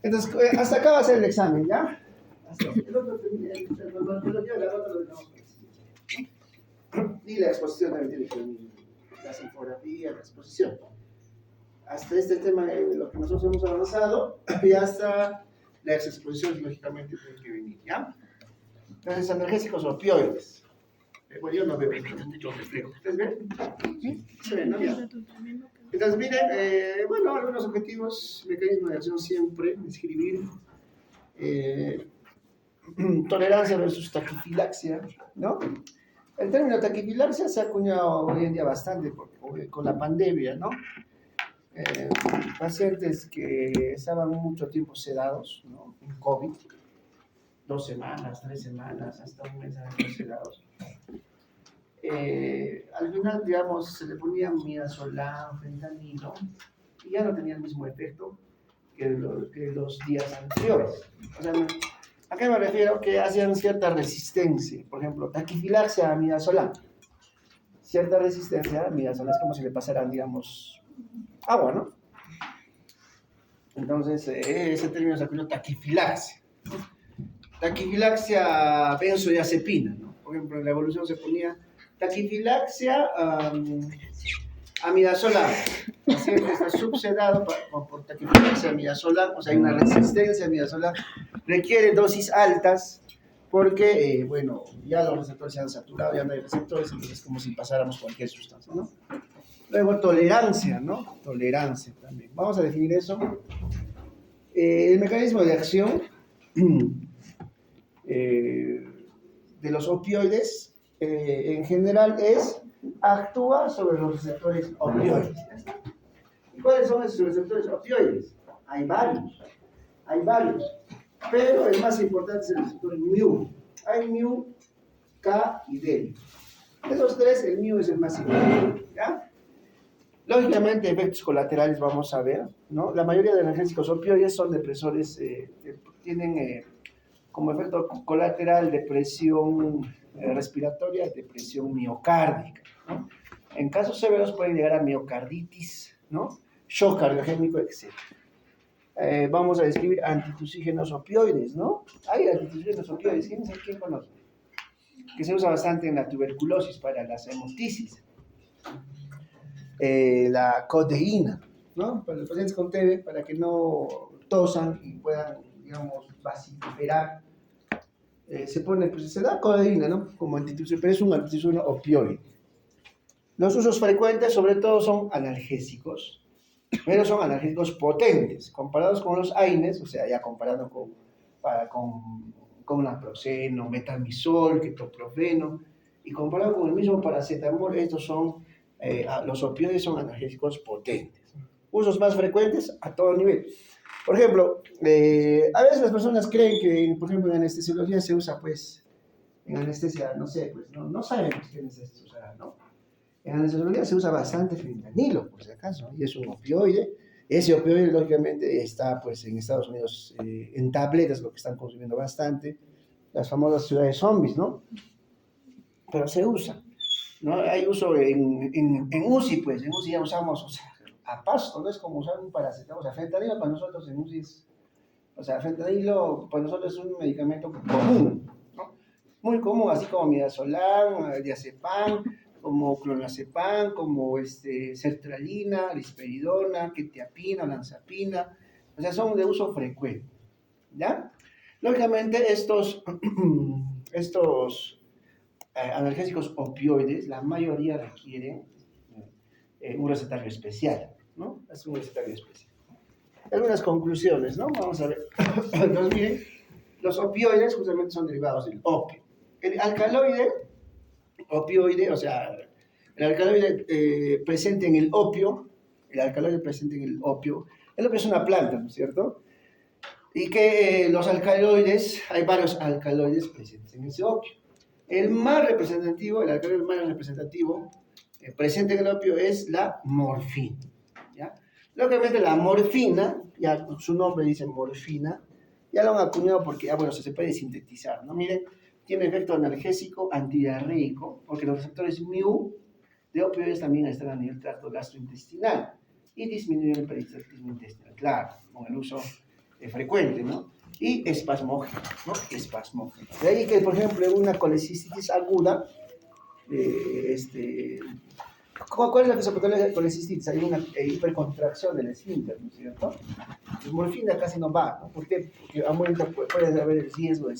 Entonces, hasta acá va a ser el examen, ¿ya? Hasta el otro y la exposición también tiene que venir, las infografías, la exposición. Hasta este tema de lo que nosotros hemos avanzado, y hasta las exposiciones, lógicamente, tienen que venir, ¿ya? Entonces, analgésicos opioides. Bueno, yo no veo bien, yo reflejo. ¿Ustedes ven? Sí. Se ven, ¿no? Ya. Entonces, miren, bueno, algunos objetivos, mecanismo de acción siempre, escribir, tolerancia versus taquifilaxia, ¿no? El término taquifilaxia se ha acuñado hoy en día bastante con la pandemia, ¿no? Pacientes que estaban mucho tiempo sedados, ¿no? En COVID, 2 semanas, 3 semanas, hasta un mes sedados. Al final, digamos, se le ponía midazolam, fentanilo, y ya no tenía el mismo efecto que los días anteriores. O sea, ¿a qué me refiero? Que hacían cierta resistencia. Por ejemplo, taquifilaxia a midazolam. Cierta resistencia a midazolam es como si le pasaran, digamos, agua, ¿no? Entonces, ese término se acuñó taquifilaxia. Taquifilaxia benzodiazepina, ¿no? Por ejemplo, en la evolución se ponía taquifilaxia amidazolam. El paciente está subsedado por taquifilaxia amidazolam, o sea, hay una resistencia a amidazolam, requiere dosis altas porque, bueno, ya los receptores se han saturado, ya no hay receptores, entonces es como si pasáramos cualquier sustancia, ¿no? Luego, tolerancia, ¿no? Tolerancia también. Vamos a definir eso. El mecanismo de acción de los opioides, en general, actúa sobre los receptores opioides. ¿Y cuáles son esos receptores opioides? Hay varios, pero el más importante es el receptor mu. Hay mu, K y D. De esos tres, el mu es el más importante, ¿ya? Lógicamente, efectos colaterales vamos a ver, ¿no? La mayoría de analgésicos opioides son depresores, tienen como efecto colateral depresión respiratoria, depresión miocárdica, ¿no? En casos severos pueden llegar a miocarditis, ¿no? Shock cardiogénico, etc. Vamos a describir antitusígenos opioides, ¿no? Hay antitusígenos opioides, ¿quién conoce? Que se usa bastante en la tuberculosis para las hemoptisis. La codeína, ¿no? Para los pacientes con TB, para que no tosan y puedan, digamos, vociferar, se da codeína, ¿no? Como antitusígeno, pero es un antitusígeno opioide. Los usos frecuentes, sobre todo, son analgésicos, pero son analgésicos potentes, comparados con los AINES, o sea, ya comparando con naproxeno, metamizol, ketoprofeno, y comparado con el mismo paracetamol, estos son los opioides son analgésicos potentes. Usos más frecuentes a todo nivel. Por ejemplo, a veces las personas creen que, por ejemplo, en anestesiología se usa, pues, en anestesia, no sé, pues, no sabemos qué anestesia se usará, ¿no? En anestesiología se usa bastante fentanilo, por si acaso, y es un opioide. Ese opioide, lógicamente, está, pues, en Estados Unidos en tabletas, lo que están consumiendo bastante, las famosas ciudades zombies, ¿no? Pero se usa. ¿No? Hay uso en UCI, pues, en UCI ya usamos, o sea, a pasto, no es como usar un paracetamol, o sea, fentanilo para nosotros en UCI es, o sea, fentanilo para nosotros es un medicamento común, ¿no? Muy común, así como midazolam, diazepam, como clonazepam, como sertralina, risperidona, quetiapina, olanzapina, o sea, son de uso frecuente, ¿ya? Lógicamente, estos analgésicos opioides, la mayoría requieren un recetario especial, ¿no? Es un recetario especial. Algunas conclusiones, ¿no? Vamos a ver. Entonces, miren, los opioides justamente son derivados del opio. El alcaloide opioide, o sea, el alcaloide presente en el opio, el opio es una planta, ¿no es cierto? Y que los alcaloides, hay varios alcaloides presentes en ese opio. El alcaloide más representativo presente en el opio es la morfina, ¿ya? Lógicamente la morfina, ya su nombre dice morfina, ya lo han acuñado porque, bueno, se puede sintetizar, ¿no? Miren, tiene efecto analgésico, antidiarreico, porque los receptores mu de opioides también están a nivel tracto gastrointestinal y disminuyen el peristaltismo intestinal, claro, con el uso frecuente, ¿no? Y espasmógeno, ¿no? Espasmógeno. De ahí que, por ejemplo, en una colecistitis aguda, ¿cuál es la fisiopatología de colecistitis? Hay una hipercontracción del esfínter, ¿no es cierto? La morfina casi no va, ¿no? ¿Por qué? Porque aumenta, puede haber el riesgo de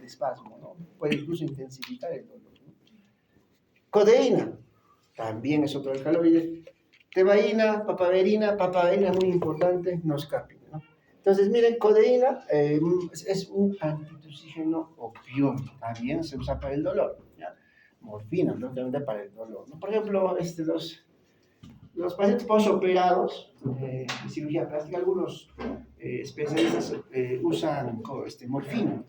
espasmo, ¿no? Puede incluso intensificar el dolor, ¿no? Codeína, también es otro alcaloide. Tebaína, papaverina muy importante, no escape, ¿no? Entonces, miren, codeína es un antitusígeno opioide, también se usa para el dolor, ¿ya? Morfina, lógicamente para el dolor, ¿no? Por ejemplo, los pacientes postoperados de cirugía plástica, algunos especialistas usan morfina,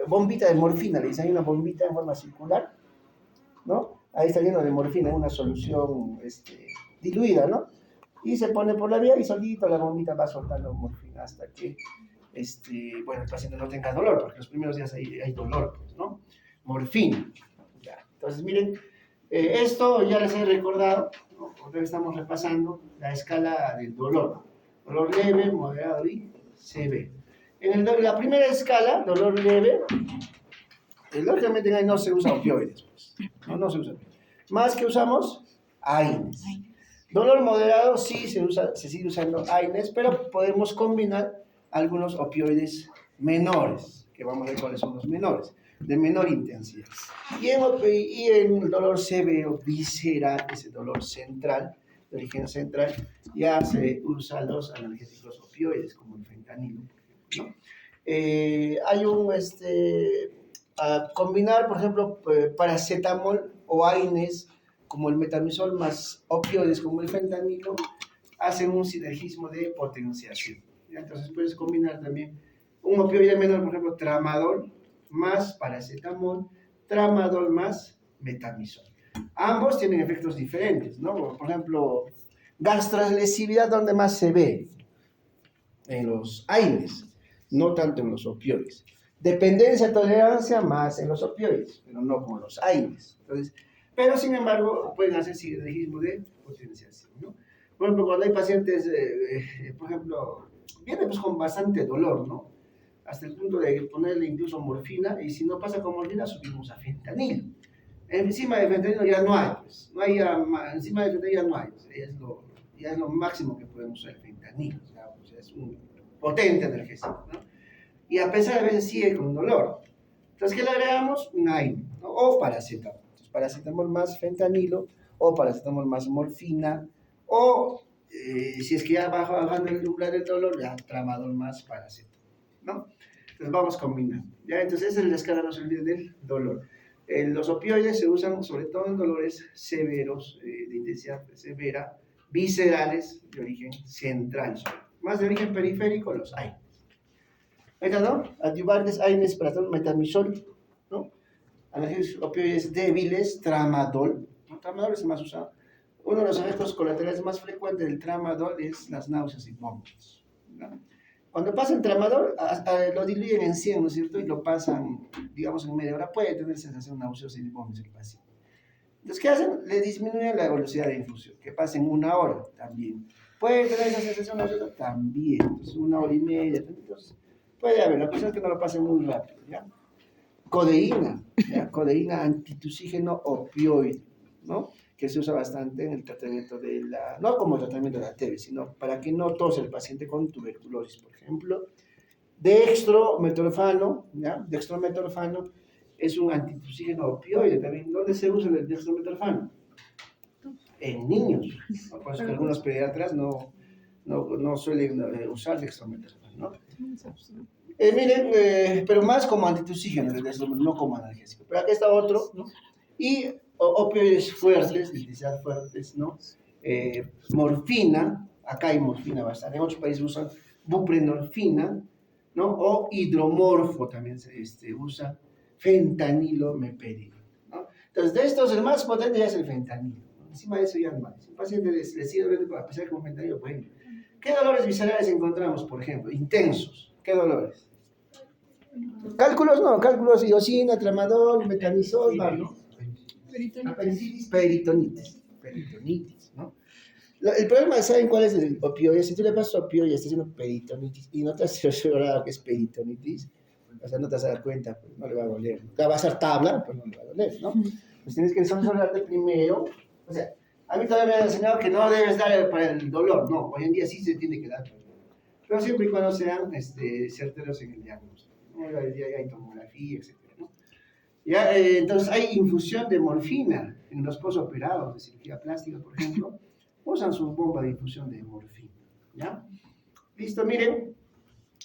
bombita de morfina, le dicen, hay una bombita en forma circular, ¿no? Ahí está lleno de morfina, una solución diluida, ¿no? Y se pone por la vía y solito la bombita va soltando morfina hasta que, bueno, el paciente no tenga dolor, porque los primeros días hay dolor, pues, ¿no? Morfina. Ya. Entonces, miren, esto ya les he recordado, ¿no? Porque estamos repasando la escala del dolor. Dolor leve, moderado y severo. En la primera escala, dolor leve, lógicamente ahí no se usa opioides, pues. No se usa. Más que usamos AINES. Dolor moderado sí se sigue usando AINES, pero podemos combinar algunos opioides menores, que vamos a ver cuáles son los menores, de menor intensidad. Y en el dolor severo, visceral, ese dolor central, de origen central, ya se usan los analgésicos opioides, como el fentanilo, ¿no? Hay a combinar, por ejemplo, paracetamol o AINES, como el metamizol, más opioides como el fentanilo, hacen un sinergismo de potenciación. Entonces puedes combinar también un opioide menor, por ejemplo, tramadol más paracetamol, tramadol más metamizol. Ambos tienen efectos diferentes, ¿no? Por ejemplo, gastrolesividad, ¿dónde más se ve? En los AINES, no tanto en los opioides. Dependencia, tolerancia, más en los opioides, pero no como los AINES. Entonces, pero sin embargo, pueden hacer sinergismo de potenciación, ¿no? Por ejemplo, cuando hay pacientes, por ejemplo, vienen pues con bastante dolor, ¿no? Hasta el punto de ponerle incluso morfina, y si no pasa con morfina, subimos a fentanilo. Encima de fentanilo ya no hay, pues, no hay encima de fentanilo ya no hay, pues, ya es lo máximo que podemos usar el fentanilo, o sea, es un potente analgésico, ¿no? Y a pesar de a veces sigue con dolor. Entonces, ¿qué le agregamos? Un AINE, ¿no? O paracetamol. Entonces, paracetamol más fentanilo, o paracetamol más morfina, o si es que ya va bajando el umbral del dolor, ya tramadol más paracetamol, ¿no? Entonces vamos combinando. ¿Ya? Entonces esa es la escala, no se olviden, del dolor. Los opioides se usan sobre todo en dolores severos, de intensidad severa, viscerales, de origen central. Más de origen periférico, los AINES. Ahí está, ¿no? Adyuvantes, AINES, paracetamol, metamizol, ¿no? Analgésicos opioides débiles, tramadol, ¿no? Tramadol es el más usado. Uno de los efectos colaterales más frecuentes del tramadol es las náuseas y vómitos, ¿no? Cuando pasa el tramadol, lo diluyen en 100, ¿no es cierto? Y lo pasan, digamos, en media hora, puede tener sensación nauseosa y vómitos el paciente. Entonces, ¿qué hacen? Le disminuyen la velocidad de infusión, que pasen 1 hora también. ¿Puede tener esa sensación nauseosa? También. Entonces, 1 hora y media. Entonces, puede haber, la cosa es que no lo pasen muy rápido, ¿ya? Codeína, ¿ya? Codeína antitusígeno opioide, ¿no? Que se usa bastante en el tratamiento de no como tratamiento de la TB, sino para que no tose el paciente con tuberculosis, por ejemplo. Dextrometorfano, ¿ya? Dextrometorfano es un antitusígeno opioide también. ¿Dónde se usa el dextrometorfano? En niños, ¿no? Por eso que algunos pediatras no suelen usar dextrometorfano, ¿no? Miren, pero más como antitusígeno, no como analgésico. Pero acá está otro, ¿no? Y opioides fuertes, de intensidad fuertes, ¿no? Morfina, acá hay morfina bastante, en otros países usan buprenorfina, ¿no? O hidromorfo también se usa, fentanilo, meperidina, ¿no? Entonces, de estos, el más potente ya es el fentanilo, ¿no? Encima de eso ya no hay. Si un paciente le sigue doliendo, a pesar con fentanilo, pues, ¿qué dolores viscerales encontramos, por ejemplo? Intensos. ¿Qué dolores? Cálculos, iosina, tramadol, metamizol, ¿no? Peritonitis, ¿no? El problema, ¿saben cuál es el opioide? Si tú le pasas opioide y estás haciendo peritonitis y no te has cerciorado que es peritonitis, o sea, no te vas a dar cuenta, pues no le va a doler. O sea, va a ser tabla, pues no le va a doler, ¿no? Pues tienes que cerciorarte primero. O sea, a mí todavía me han enseñado que no debes dar para el dolor. No, hoy en día sí se tiene que dar. Pero siempre y cuando sean certeros en el diagnóstico, ¿no? Hoy día hay tomografía, etc. ¿no? Ya, entonces hay infusión de morfina en los posoperados de cirugía plástica, por ejemplo. Usan su bomba de infusión de morfina. ¿Ya? Listo, miren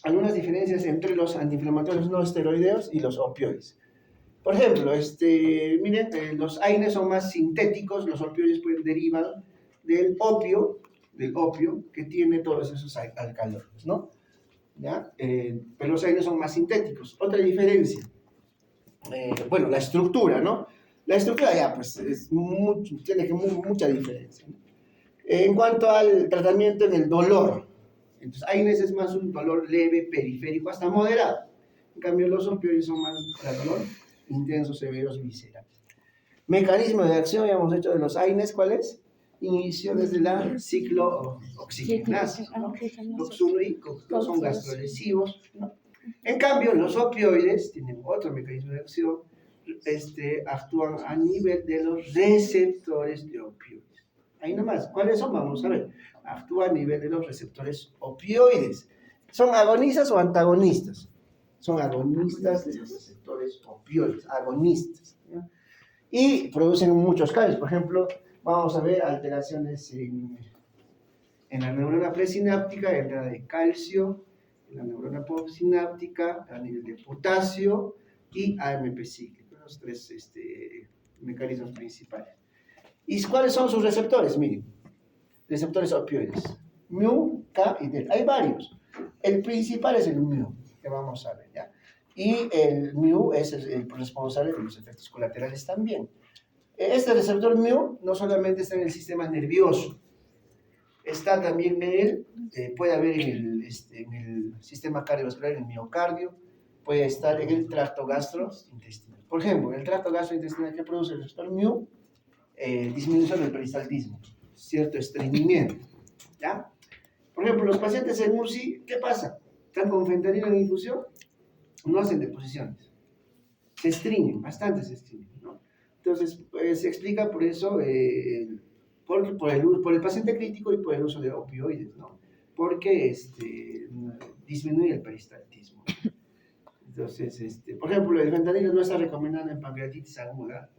algunas diferencias entre los antiinflamatorios no esteroideos y los opioides. Por ejemplo, miren, los AINES son más sintéticos, los opioides pues, derivan del opio, que tiene todos esos alcaloides, ¿no? ¿Ya? Pero los AINES son más sintéticos. Otra diferencia, bueno, la estructura, ¿no? La estructura ya, pues, tiene mucha diferencia, ¿no? En cuanto al tratamiento en el dolor, entonces AINES es más un dolor leve, periférico, hasta moderado. En cambio, los opioides son más para dolor intensos, severos, viscerales. Mecanismo de acción, ya hemos hecho de los AINES, ¿cuál es? Inhibiciones de la ciclooxigenasa, ¿no? COX-1 y COX-2 son gastrolesivos, ¿no? En cambio, los opioides tienen otro mecanismo de acción, actúan a nivel de los receptores de opioides. Ahí nomás, ¿cuáles son? Vamos a ver. Actúa a nivel de los receptores opioides. ¿Son agonistas o antagonistas? Son agonistas de los receptores opioides, agonistas, ¿no? Y producen muchos cambios. Por ejemplo, vamos a ver alteraciones en la neurona presináptica, entrada de calcio, en la neurona postsináptica, a nivel de potasio y AMP cíclico, los tres mecanismos principales. ¿Y cuáles son sus receptores? Miren, receptores opioides, mu, K y delta. Hay varios. El principal es el mu, que vamos a ver, ¿ya? Y el mu es el responsable de los efectos colaterales también. Este receptor mu no solamente está en el sistema nervioso, está también puede haber en el sistema cardiovascular, en el miocardio, puede estar en el tracto gastrointestinal. Por ejemplo, en el tracto gastrointestinal, ¿qué produce el receptor mu? Disminución del peristaltismo, cierto estreñimiento, ¿ya? Por ejemplo, los pacientes en UCI, ¿qué pasa? Están con fentanilo en infusión, no hacen deposiciones, se estreñen, bastante se estreñen, ¿no? Entonces, se explica por eso, por el paciente crítico y por el uso de opioides, ¿no? Porque disminuye el peristaltismo. Entonces, por ejemplo, el fentanilo no está recomendado en pancreatitis aguda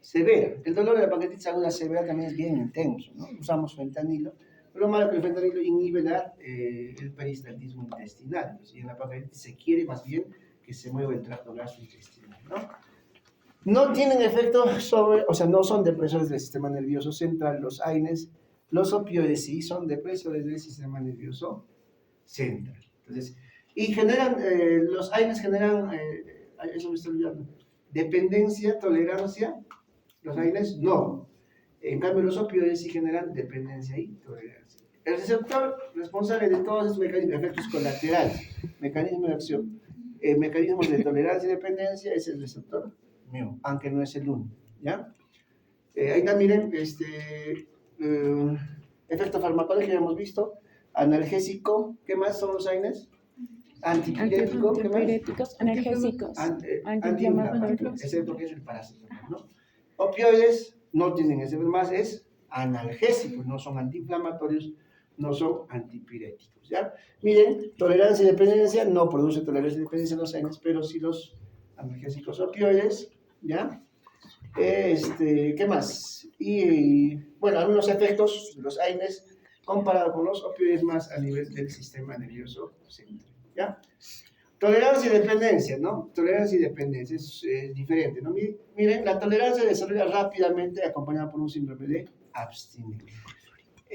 severa. El dolor de la pancreatitis aguda severa también es bien intenso, ¿no? Usamos fentanilo, pero lo malo es que el fentanilo inhibe el peristaltismo intestinal. Entonces, y en la pancreatitis se quiere más bien que se mueva el tracto gastrointestinal, ¿no? No tienen efecto no son depresores del sistema nervioso central, los AINES. Los opioides sí son depresores del sistema nervioso central. Entonces, y los AINES generan, eso me estoy olvidando, dependencia, tolerancia. Los AINES no. En cambio, los opioides sí generan dependencia y tolerancia. El receptor responsable de todos estos mecanismos, efectos colaterales, mecanismos de acción, mecanismos de tolerancia y dependencia, es el receptor mu, aunque no es el único, ¿ya? Ahí también miren, efecto farmacológico que hemos visto, analgésico, ¿qué más son los AINES? Antipirético, ¿qué más? Antipiréticos, analgésicos, antiinflamatorios, excepto que es el paracetamol, ¿no? Opioides no tienen ese, más es analgésicos, no son antiinflamatorios, no son antipiréticos, ¿ya? Miren, tolerancia y dependencia, no produce tolerancia y dependencia en los AINES, pero sí los analgésicos opioides, ¿ya? ¿Qué más? Y, bueno, algunos efectos de los AINES comparado con los opioides más a nivel del sistema nervioso central, ¿ya? Tolerancia y dependencia, ¿no? Tolerancia y dependencia es diferente, ¿no? Miren, la tolerancia se desarrolla rápidamente acompañada por un síndrome de abstinencia.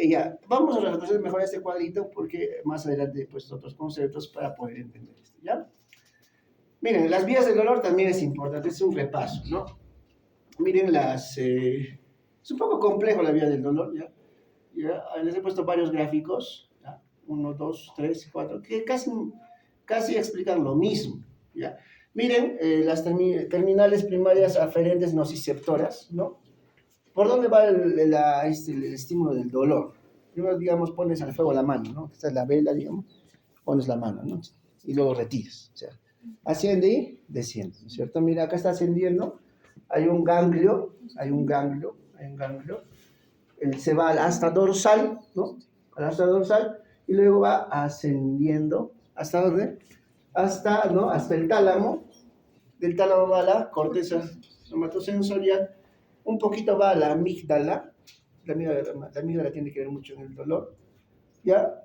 Ya, vamos a reconocer mejor este cuadrito porque más adelante he puesto otros conceptos para poder entender esto, ¿ya? Miren, las vías del dolor también es importante, es un repaso, ¿no? Miren es un poco complejo la vía del dolor, ¿ya? Les he puesto varios gráficos, ¿ya? 1, 2, 3, 4, que casi explican lo mismo, ¿ya? Miren, las terminales primarias aferentes nociceptoras, ¿no? ¿Por dónde va el estímulo del dolor? primero, digamos, pones al fuego la mano, ¿no? Esta es la vela, digamos, pones la mano, ¿no? Y luego retiras, o sea, asciende y desciende, ¿no es cierto? Mira, acá está ascendiendo, hay un ganglio, él se va hasta dorsal, ¿no? Hasta dorsal, y luego va ascendiendo, ¿hasta dónde? Hasta, ¿no? Hasta el tálamo, del tálamo va a la corteza somatosensorial, un poquito va a la amígdala tiene que ver mucho en el dolor, ¿ya?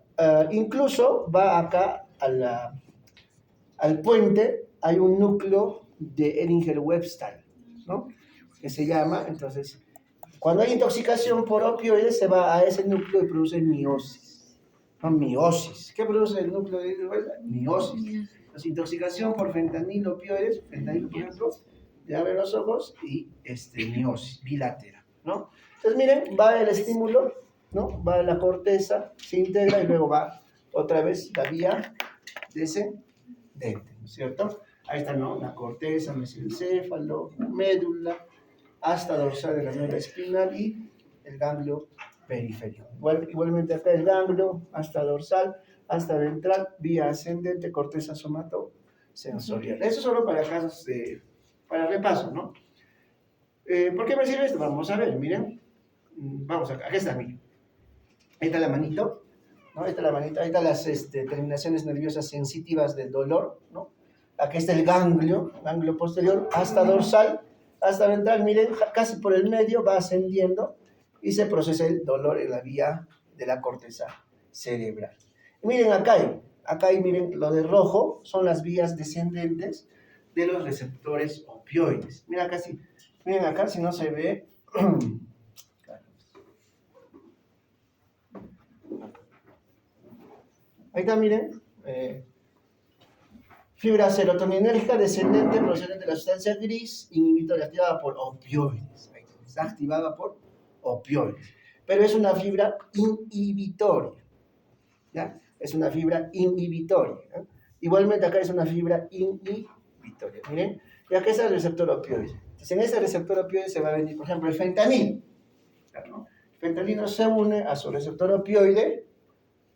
Incluso va acá al puente, hay un núcleo de Ehringer-Webster, ¿no? Que se llama, entonces, cuando hay intoxicación por opioides, se va a ese núcleo y produce miosis. No, miosis. ¿Qué produce el núcleo de Ehringer-Webster? Miosis. Entonces, intoxicación por fentanilo, opioides, fentanilo, por ejemplo, de abre los ojos y miosis bilateral, ¿no? Entonces, miren, va el estímulo, ¿no? Va la corteza, se integra y luego va otra vez la vía descendente, ¿no es cierto? Ahí está, ¿no? La corteza, mesencéfalo, la médula, hasta dorsal de la médula espinal y el ganglio periférico. Igualmente acá el ganglio, hasta dorsal, hasta ventral, vía ascendente, corteza somatosensorial. Eso solo para casos para repaso, ¿no? ¿Por qué me sirve esto? Vamos a ver, miren. Vamos acá, aquí está, miren. Ahí está la manito, ¿no? Ahí está la manita, ahí están las terminaciones nerviosas sensitivas del dolor, ¿no? Aquí está el ganglio posterior, hasta dorsal, hasta ventral, miren, casi por el medio va ascendiendo y se procesa el dolor en la vía de la corteza cerebral. Y miren, acá hay, miren, lo de rojo son las vías descendentes de los receptores opioides. Miren acá, miren acá, si no se ve. Ahí está, miren. Fibra serotoninérgica descendente procedente de la sustancia gris, inhibitoria, activada por opioides. Ahí está activada por opioides. Pero es una fibra inhibitoria. ¿Ya? Es una fibra inhibitoria. ¿eh? Igualmente acá es una fibra inhibitoria. Miren, y acá está el receptor opioide. Entonces en ese receptor opioide se va a venir, por ejemplo, el fentanilo. ¿No? El fentanilo se une a su receptor opioide,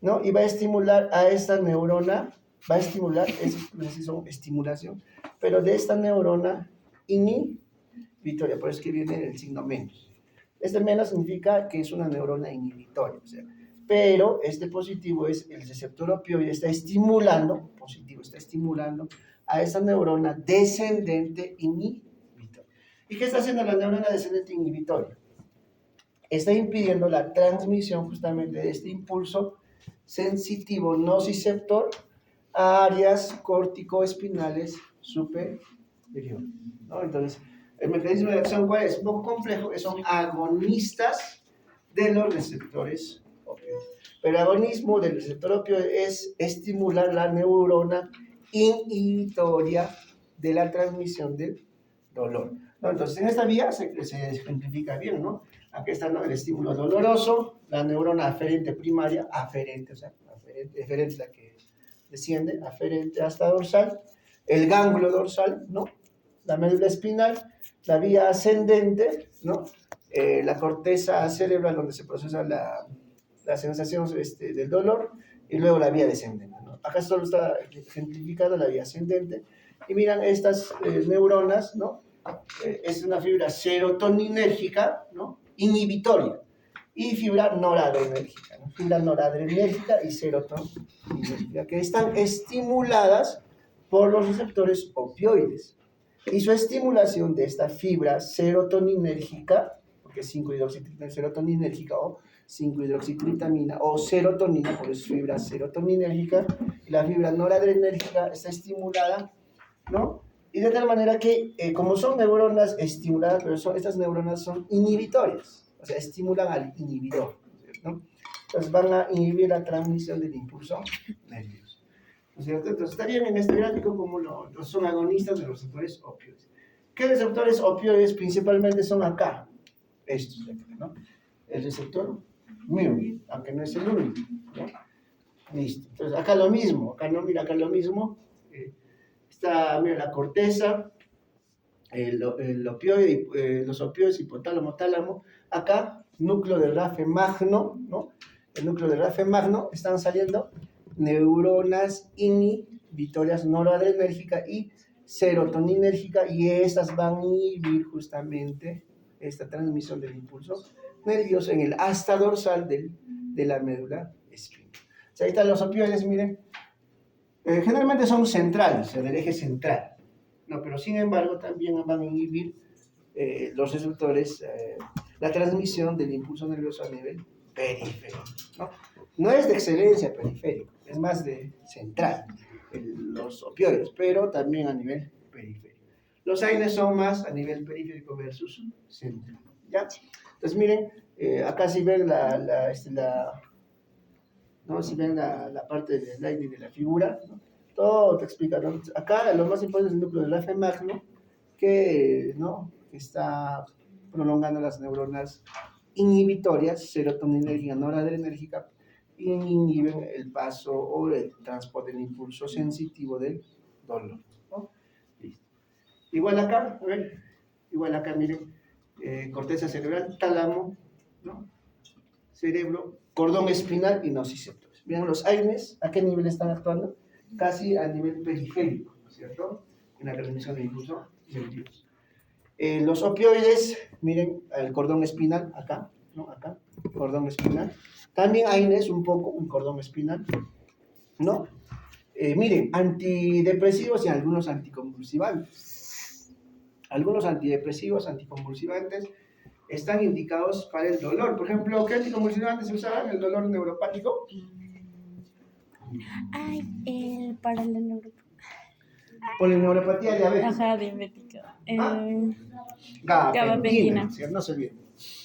¿no? Y va a estimular a esta neurona, va a estimular, es estimulación, pero de esta neurona inhibitoria, por eso es que viene el signo menos. Este menos significa que es una neurona inhibitoria, o sea, pero este positivo es el receptor opioide, está estimulando, positivo, está estimulando a esa neurona descendente inhibitoria. ¿Y qué está haciendo la neurona descendente inhibitoria? Está impidiendo la transmisión justamente de este impulso sensitivo nociceptor a áreas corticoespinales superiores, ¿no? Entonces, el mecanismo de acción, ¿cuál es? Un poco complejo, que son agonistas de los receptores opioides. Pero el agonismo del receptor opioide es estimular la neurona inhibitoria de la transmisión del dolor, ¿no? Entonces, en esta vía se ejemplifica bien, ¿no? Aquí está, ¿no? El estímulo doloroso, la neurona aferente primaria, aferente, o sea, aferente es la que desciende, aferente hasta dorsal, el ganglio dorsal, ¿no? La médula espinal, la vía ascendente, ¿no? La corteza cerebral donde se procesa la sensación del dolor, y luego la vía descendente, ¿no? Acá solo está ejemplificada la vía ascendente, y miran estas neuronas, ¿no? Es una fibra serotoninérgica, ¿no? Inhibitoria, y fibra noradrenérgica, ¿no? Fibra noradrenérgica y serotoninérgica, que están estimuladas por los receptores opioides. Y su estimulación de esta fibra serotoninérgica, porque es 5-hidroxiserotoninérgica o 5-hidroxitritamina o serotonina, por eso fibra serotoninérgica, y la fibra noradrenérgica está estimulada, ¿no? Y de tal manera que, como son neuronas estimuladas, pero estas neuronas son inhibitorias, o sea, estimulan al inhibidor, ¿no? Entonces van a inhibir la transmisión del impulso nervioso, ¿no es cierto? Entonces estarían en este gráfico como son agonistas de los receptores opioides. ¿Qué receptores opioides principalmente son acá? Estos de acá, ¿no? El receptor mu, aunque no es el único, ¿no? Listo. Entonces acá lo mismo, acá no, mira, acá lo mismo. Está, mira, la corteza, el opioide, los opioides, hipotálamo, tálamo. Acá, núcleo de Rafe magno, ¿no? el núcleo del RAF magno, están saliendo neuronas inhibitorias noradrenérgica y serotoninérgica, y estas van a inhibir justamente esta transmisión del impulso nervioso en el asta dorsal de la médula espinal. O sea, ahí están los opioides, miren. Generalmente son centrales, del eje central, ¿no? Pero sin embargo también van a inhibir los receptores, la transmisión del impulso nervioso a nivel periférico, ¿no? No es de excelencia periférico, es más de central, los opioides, pero también a nivel periférico. Los AINES son más a nivel periférico versus central, ¿ya? Entonces miren, acá si ven ¿no? Si ven la parte del slide de la figura, ¿no? Todo te explica, ¿no? Acá lo más importante es el núcleo del RAF magno, que, ¿no? Está prolongando las neuronas inhibitorias, serotoninérgica, noradrenérgica, y inhiben el paso o el transporte del impulso sensitivo del dolor, ¿no? Listo. Igual acá, a ver, igual acá, miren, corteza cerebral, tálamo, ¿no? Cerebro, cordón espinal y nociceptores. Miren, los AINES, ¿a qué nivel están actuando? Casi a nivel periférico, ¿cierto? En la transmisión del impulso nervioso. Los opioides, miren, el cordón espinal, acá, ¿no? Acá, cordón espinal. También AINES, un poco, un cordón espinal, ¿no? Miren, antidepresivos y algunos anticonvulsivantes. Algunos antidepresivos, anticonvulsivantes, están indicados para el dolor. Por ejemplo, ¿qué anticonvulsivantes se usaban? ¿El dolor neuropático? Ay, para la neuropatía. Polineuropatía diabética. Ajá, diabética. Gabapentina, ¿cierto? No se olviden.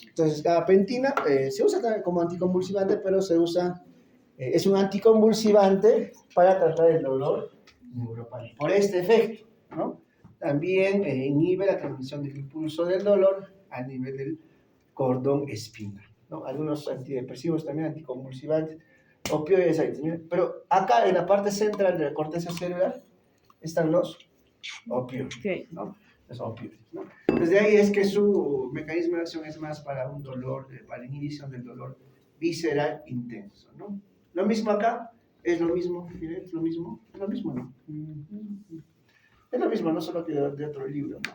Entonces, gabapentina se usa también como anticonvulsivante, pero se usa, es un anticonvulsivante para tratar el dolor neuropático. Por este efecto, ¿no? También inhibe la transmisión del impulso del dolor a nivel del cordón espinal, ¿no? Algunos antidepresivos también, anticonvulsivantes, opioides, pero acá en la parte central de la corteza cerebral están los opioides, ¿no? Los opioides, ¿no? Desde ahí es que su mecanismo de acción es más para un dolor, para la inhibición del dolor visceral intenso, ¿no? Lo mismo acá, es lo mismo, es lo mismo, ¿no? Es lo mismo, no solo que de otro libro, ¿no?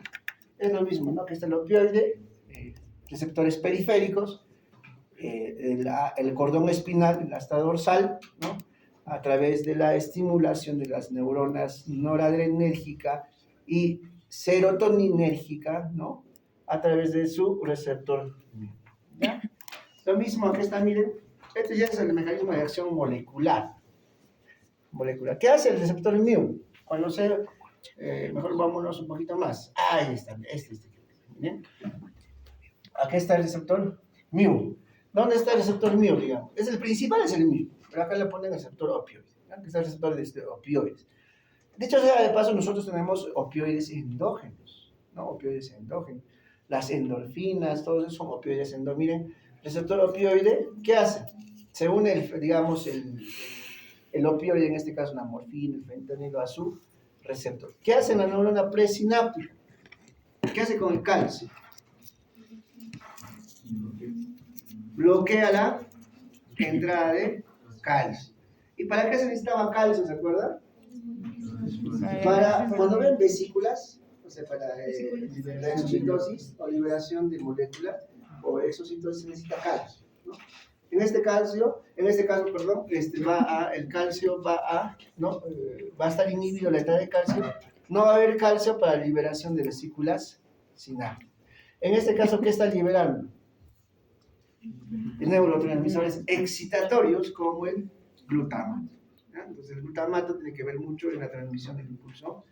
Es lo mismo, ¿no? Que está el opioide, receptores periféricos, el cordón espinal, el asta dorsal, ¿no? A través de la estimulación de las neuronas noradrenérgica y serotoninérgica, ¿no? A través de su receptor. ¿Ya? Lo mismo, aquí está, miren, este ya es el mecanismo de acción molecular. ¿Qué hace el receptor mu? Cuando se, mejor vámonos un poquito más. Ahí está, ¿bien? Aquí está el receptor mu. ¿Dónde está el receptor mu, digamos? Es el principal, es el mu. Pero acá le ponen el receptor opioide. Aquí está el receptor de opioides. Dicho sea de paso, nosotros tenemos opioides endógenos, ¿no? Opioides endógenos. Las endorfinas, todos esos son opioides endógenos. Miren, el receptor opioide, ¿qué hace? Según digamos, el opioide, en este caso la morfina, el fentanilo, a su receptor. ¿Qué hace en la neurona presináptica? ¿Qué hace con el calcio? Bloquea la entrada de calcio. ¿Y para qué se necesitaba calcio, se acuerdan? Para, cuando ven vesículas, o sea, para la exocitosis o liberación de moléculas o exocitosis se necesita calcio, ¿no? En este caso, perdón, el calcio ¿no? Va a estar inhibido la entrada de calcio, no va a haber calcio para la liberación de vesículas sinápticas. En este caso, ¿qué está liberando? Neurotransmisores excitatorios como el glutamato. ¿Ya? Entonces el glutamato tiene que ver mucho en la transmisión del impulso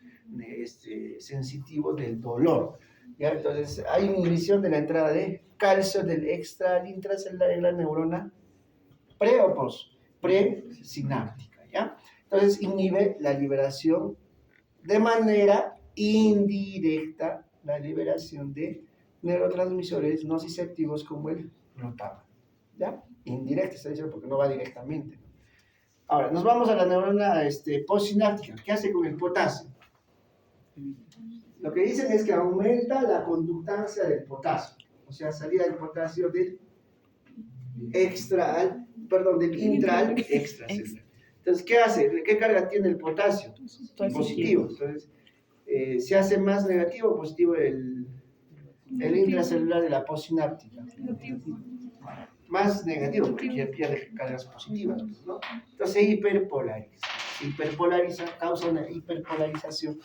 sensitivo del dolor. ¿Ya? Entonces hay inhibición de la entrada de calcio del extra al intracelular en la neurona pre o post, presináptica. ¿Ya? Entonces inhibe la liberación de manera indirecta, la liberación de neurotransmisores nociceptivos como el glutamato. ¿Ya? Indirecta, está diciendo porque no va directamente. Ahora, nos vamos a la neurona postsináptica. ¿Qué hace con el potasio? Lo que dicen es que aumenta la conductancia del potasio, o sea, salida del potasio del del intra al extracelular. Entonces, ¿qué hace? ¿Qué carga tiene el potasio? Positivo. Entonces, se hace más negativo o positivo el intracelular de la postsináptica. Más negativo, porque pierde cargas positivas, ¿no? Entonces se hiperpolariza, causa una hiperpolarización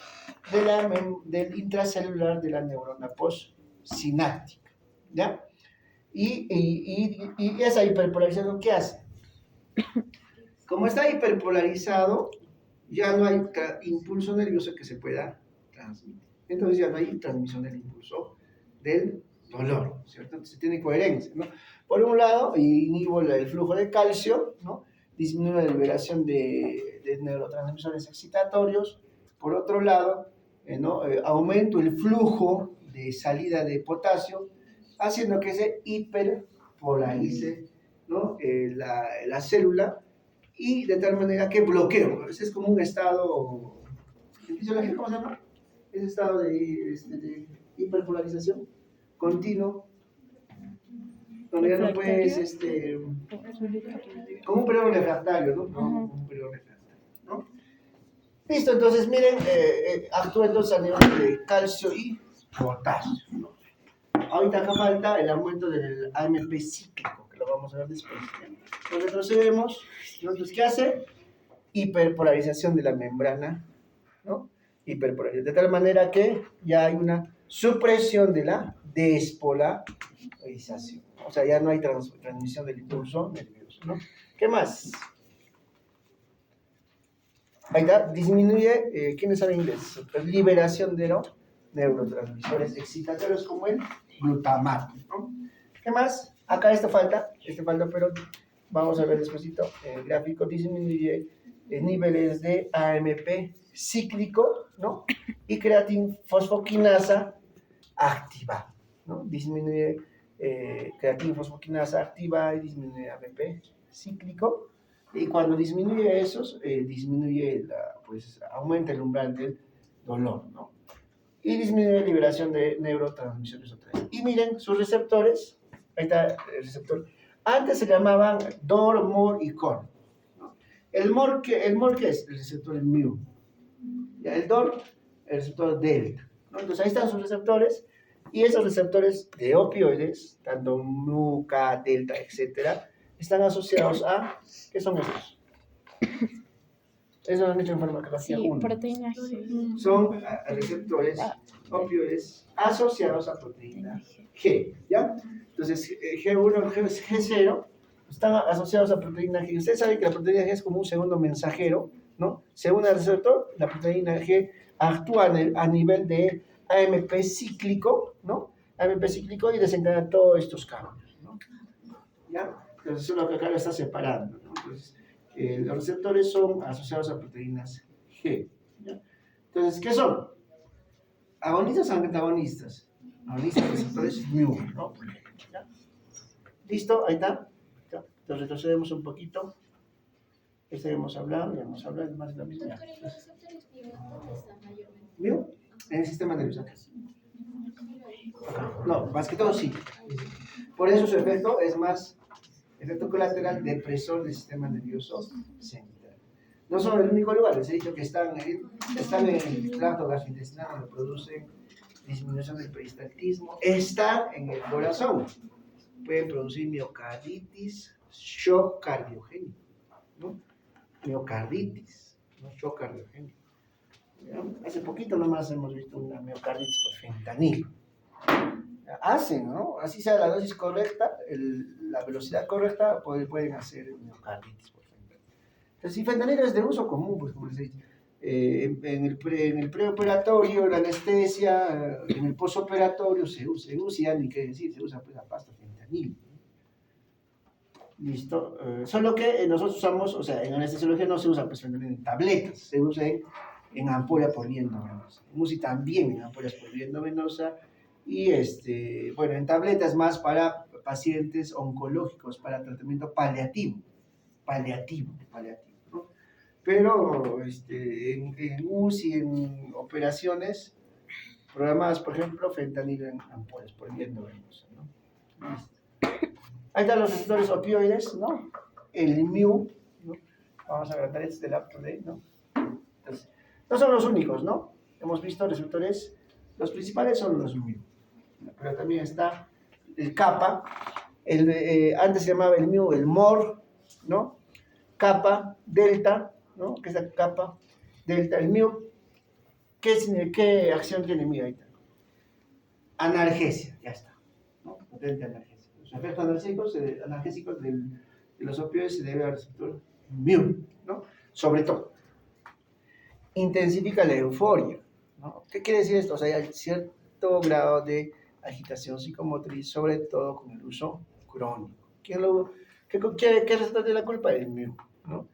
del intracelular de la neurona postsináptica, ¿ya? Y esa hiperpolarización, ¿qué hace? Como está hiperpolarizado, ya no hay impulso nervioso que se pueda transmitir. Entonces ya no hay transmisión del impulso del dolor, ¿cierto? Entonces tiene coherencia, ¿no? Por un lado, inhibo el flujo de calcio, ¿no? Disminuye la liberación de neurotransmisores excitatorios. Por otro lado, aumento el flujo de salida de potasio, haciendo que se hiperpolarice, ¿no? La célula, y de tal manera que bloqueo. Ese es como un estado, ¿cómo se llama? Ese estado de hiperpolarización continuo, donde ya no puedes, como un periodo refractario, ¿no? Como un periodo refractario, ¿no? Listo, entonces miren, actúa entonces a nivel de calcio y potasio, ¿no? Ahorita acá falta el aumento del AMP cíclico, que lo vamos a ver después. Entonces retrocedemos, ¿no? Entonces, ¿qué hace? Hiperpolarización de la membrana, ¿no? Hiperpolarización, de tal manera que ya hay una supresión de la despolarización. O sea, ya no hay transmisión del impulso nervioso, ¿no? ¿Qué más? Ahí está, disminuye, ¿quiénes saben inglés? Liberación de neurotransmisores excitatorios como el glutamato, ¿no? ¿Qué más? Acá falta, pero vamos a ver despuesito. El gráfico disminuye niveles de AMP cíclico, ¿no? Y creatinfosfoquinasa activa, ¿no? Disminuye creatinfosfoquinasa activa y disminuye AMP cíclico. Y cuando disminuye esos, aumenta el umbral del dolor, ¿no? Y disminuye la liberación de neurotransmisores otra vez. Y miren, sus receptores, ahí está el receptor. Antes se llamaban DOR, MOR y COR, ¿no? ¿El MOR qué es? El receptor mu. Ya, el DOR, el receptor delta, ¿no? Entonces ahí están sus receptores, y esos receptores de opioides, tanto mu, K, delta, etcétera, están asociados a, ¿qué son estos? Eso lo han hecho en farmacología 1. Proteína G. Son receptores opioides asociados a proteína G, ¿ya? Entonces, G1, G0 están asociados a proteína G. Ustedes saben que la proteína G es como un segundo mensajero, ¿no? Se une al receptor, la proteína G actúa a nivel de AMP cíclico, ¿no? AMP cíclico, y desencadena todos estos cambios, ¿no? ¿Ya? Entonces, eso es lo que acá lo está separando, ¿no? Entonces, los receptores son asociados a proteínas G, ¿ya? Entonces, ¿qué son? ¿Agonistas o antagonistas? Agonistas, receptores mu, ¿no? ¿Ya? ¿Listo? Ahí está. ¿Ya? Entonces retrocedemos un poquito. Ya hemos hablado es más de la misma. Doctor, ¿y los receptores dónde están mayormente? ¿Mu? En el sistema nervioso. No, más que todo sí. Por eso su efecto es más efecto colateral depresor del sistema nervioso central. No son el único lugar, les he dicho que están en el tracto gastrointestinal, donde producen disminución del peristaltismo, están en el corazón, pueden producir miocarditis, shock cardiogénico, ¿no? Miocarditis, ¿no? Shock cardiogénico. ¿Ya? Hace poquito nomás hemos visto una miocarditis por fentanilo. Hacen, ¿no? Así sea la dosis correcta, la velocidad correcta, pueden hacer miocarditis por fentanilo. Entonces, si fentanilo es de uso común, pues como les he dicho, en el preoperatorio, la anestesia, en el posoperatorio se usa, ya ni qué decir, se usa pues la pasta fentanilo. Listo, solo que nosotros usamos, o sea, en anestesiología no se usa pues fentanilo en tabletas, se usa en ampolla por vía endovenosa. En UCI también en ampollas por vía endovenosa. Y bueno, en tabletas más para pacientes oncológicos, para tratamiento paliativo, ¿no? Pero en UCI, en operaciones programadas, por ejemplo, fentanilo en ampollas por vía endovenosa, ¿no? Listo. Ahí están los receptores opioides, ¿no? El mu, ¿no? Vamos a agrandar este del apto de, ¿no? Entonces, no son los únicos, ¿no? Hemos visto receptores, los principales son los mu, pero también está el kappa, antes se llamaba el mu, el mor, ¿no? Kappa, delta, ¿no? ¿Qué es la kappa, delta, el mu? ¿Qué acción tiene mu ahí? Analgesia, ya está, ¿no? Potente analgesia. Los efectos analgésicos de los opioides se debe al receptor mu, ¿no? Sobre todo, intensifica la euforia, ¿no? ¿Qué quiere decir esto? O sea, hay cierto grado de agitación psicomotriz, sobre todo con el uso crónico. ¿Qué receptor tiene la culpa? El mu, ¿no?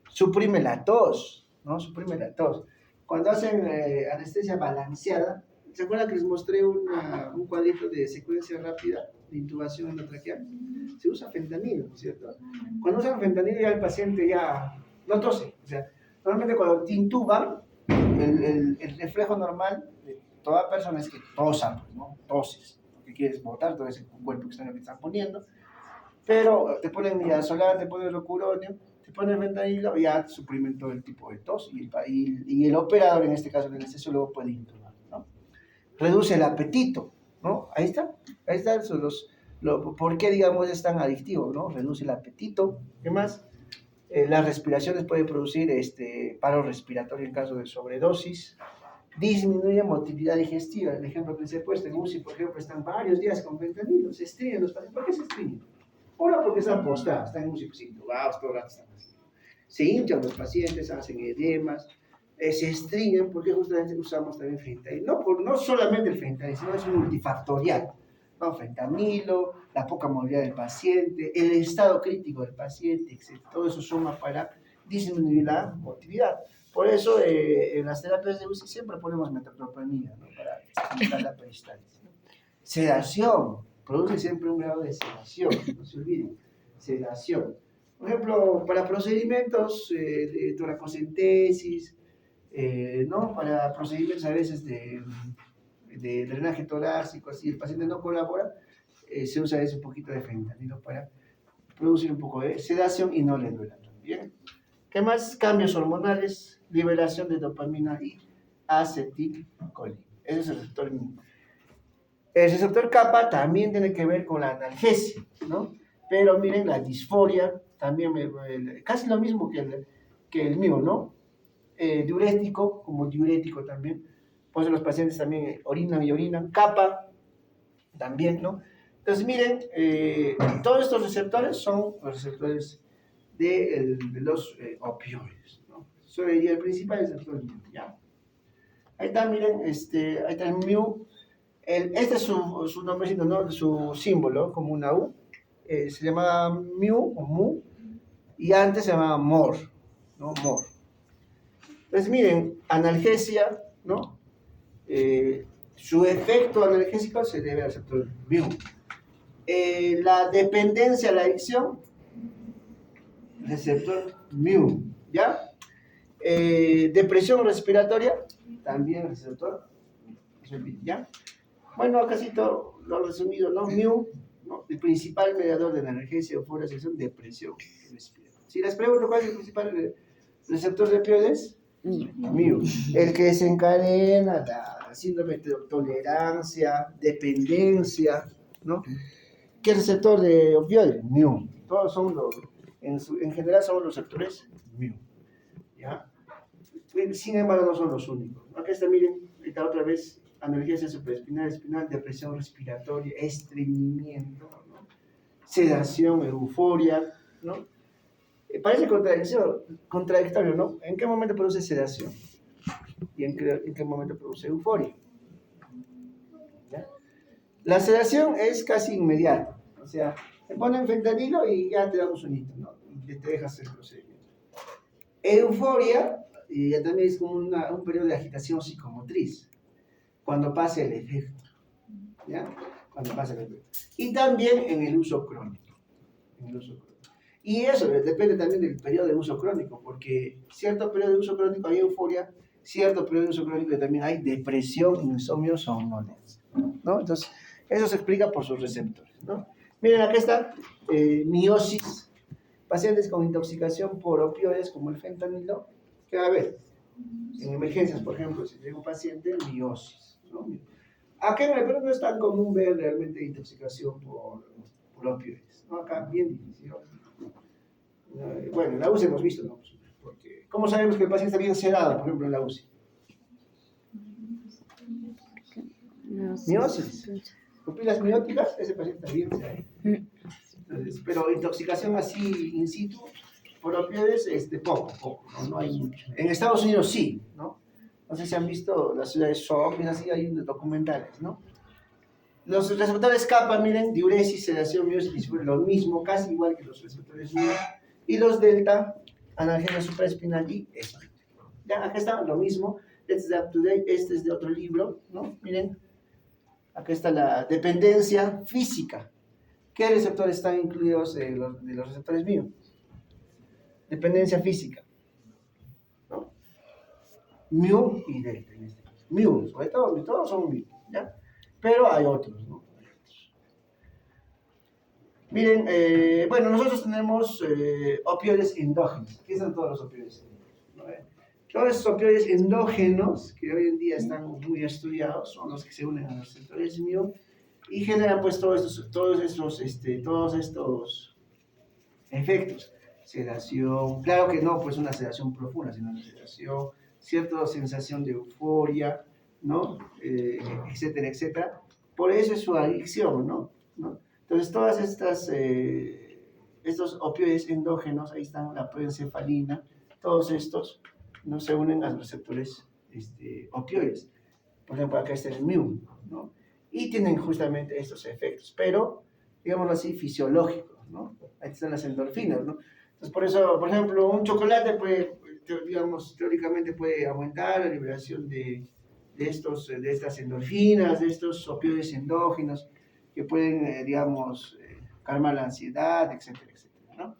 Suprime la tos, ¿no? Suprime la tos. Cuando hacen anestesia balanceada, ¿se acuerdan que les mostré un cuadrito de secuencia rápida de intubación endotraqueal? Se usa fentanilo, ¿cierto? Cuando usan fentanilo ya el paciente ya no tose. O sea, normalmente cuando te intuban, el reflejo normal de toda persona es que tosan, ¿no? Toses, porque quieres botar todo ese cuerpo que te están poniendo. Pero te ponen midazolam, te ponen rocuronio, te ponen fentanilo y ya suprimen todo el tipo de tos. Y el operador, en este caso el anestesiólogo, puede intubar, ¿no? Reduce el apetito, ¿no? Ahí está. ¿Por qué, digamos, es tan adictivo, ¿no? Reduce el apetito. ¿Qué más? Las respiraciones pueden producir paro respiratorio en caso de sobredosis. Disminuye motilidad digestiva. El ejemplo que les he puesto en UCI, por ejemplo, están varios días con fentanilo. Se estriñen los pacientes. ¿Por qué se estriñen? Una, porque están postrados, están en UCI pues, intubados, todo el rato están así. Se hinchan los pacientes, hacen edemas, se estriñen, porque justamente usamos también fentanilo. No solamente el fentanilo, sino es multifactorial. ¿No? Fentanilo, la poca movilidad del paciente, el estado crítico del paciente, etc. Todo eso suma para disminuir la motilidad. Por eso en las terapias de UCI siempre ponemos metoclopramida, ¿no? Para estimular la peristalsis, ¿no? Sedación, produce siempre un grado de sedación, no se olviden, sedación. Por ejemplo, para procedimientos de toracocentesis, ¿no? Para procedimientos a veces de drenaje torácico, si el paciente no colabora, se usa un poquito de fentanilo para producir un poco de sedación y no le duela también. ¿Qué más? Cambios hormonales, liberación de dopamina y acetilcolina. Ese es el receptor mu. El receptor kappa también tiene que ver con la analgesia, ¿no? Pero miren, la disforia también, casi lo mismo que el mío, ¿no? Diurético, como diurético también. Por eso los pacientes también orinan y orinan. Kappa también, ¿no? Entonces, miren, todos estos receptores son los receptores de los opioides, ¿no? Eso sería el principal receptor, ¿ya? Ahí está, miren, ahí está el mu. Este es su nombrecito, ¿no? Su símbolo, como una U. Se llamaba mu o mu, y antes se llamaba mor, ¿no? Mor. Entonces, miren, analgesia, ¿no? Su efecto analgésico se debe al receptor mu. La dependencia, la adicción, receptor mu, ¿ya? Depresión respiratoria, también receptor, ¿ya? Bueno, casi todo lo resumido, ¿no? Mu, ¿no? El principal mediador de la analgesia, euforia, sedación, depresión respiratoria. Si les pregunto cuál es el principal receptor de opioides, mu. El que desencadena la síndrome de tolerancia, dependencia, ¿no? ¿Qué receptor de opioides? Mu. Todos son en general son los receptores mu, ¿ya? Sin embargo, no son los únicos. Acá está, miren, está otra vez, analgesia supraespinal, espinal, depresión respiratoria, estreñimiento, ¿no? Sedación, euforia, ¿no? Parece contradictorio, ¿no? ¿En qué momento produce sedación? ¿Y en qué momento produce euforia? ¿Ya? La sedación es casi inmediata, o sea, te ponen fentanilo y ya te damos un hito, ¿no? Y te dejas el procedimiento. Euforia ya también es como un periodo de agitación psicomotriz, cuando pase el efecto, ¿ya? Cuando pase el efecto. Y también en el uso crónico, Y eso depende también del periodo de uso crónico, porque cierto periodo de uso crónico hay euforia, cierto periodo de uso crónico también hay depresión, insomnio, somnolencia, ¿no? Entonces, eso se explica por sus receptores, ¿no? Miren, acá está, miosis, pacientes con intoxicación por opioides como el fentanilo, que va a haber en emergencias, por ejemplo, si llega un paciente, miosis, ¿no? Acá en el Perú no es tan común ver realmente intoxicación por opioides, ¿no? Acá bien difícil, ¿no? Bueno, en la UCI hemos visto, ¿no? Porque, ¿cómo sabemos que el paciente está bien sedado, por ejemplo, en la UCI? No sé. Miosis, pupilas mióticas, ese paciente está bien sedado. Entonces, pero intoxicación así in situ por opioides, poco, ¿no? No hay mucho. En Estados Unidos sí, ¿no? No sé si han visto las ciudades shopping, así hay documentales, ¿no? Los receptores kappa, miren, diuresis, sedación, miosis, lo mismo, casi igual que los receptores mu. Y los delta, analgesia supraespinal y espinal. Ya, acá está lo mismo. Este es de Up to Date, este es de otro libro, ¿no? Miren, acá está la dependencia física. ¿Qué receptores están incluidos de los receptores míos? Dependencia física, ¿no? Mu y delta en este caso. Mu, sobre todo, todos son mu, ¿ya? Pero hay otros, ¿no? Miren, bueno, nosotros tenemos opioides endógenos. ¿Qué son todos los opioides endógenos? ¿No? Todos esos opioides endógenos, que hoy en día están muy estudiados, son los que se unen a los receptores mu y generan pues todos estos efectos. Sedación, claro que no, pues una sedación profunda, sino una sedación, cierta sensación de euforia, ¿no? Etcétera, etcétera. Por eso es su adicción, ¿no? Entonces, todas estos opioides endógenos, ahí están la proencefalina, todos estos no se unen a los receptores opioides. Por ejemplo, acá está el mu, ¿no? Y tienen justamente estos efectos, pero, digámoslo así, fisiológicos, ¿no? Ahí están las endorfinas, ¿no? Entonces, por eso, por ejemplo, un chocolate puede, digamos, teóricamente puede aumentar la liberación de estas endorfinas, de estos opioides endógenos que pueden, digamos, calmar la ansiedad, etcétera, etcétera, ¿no?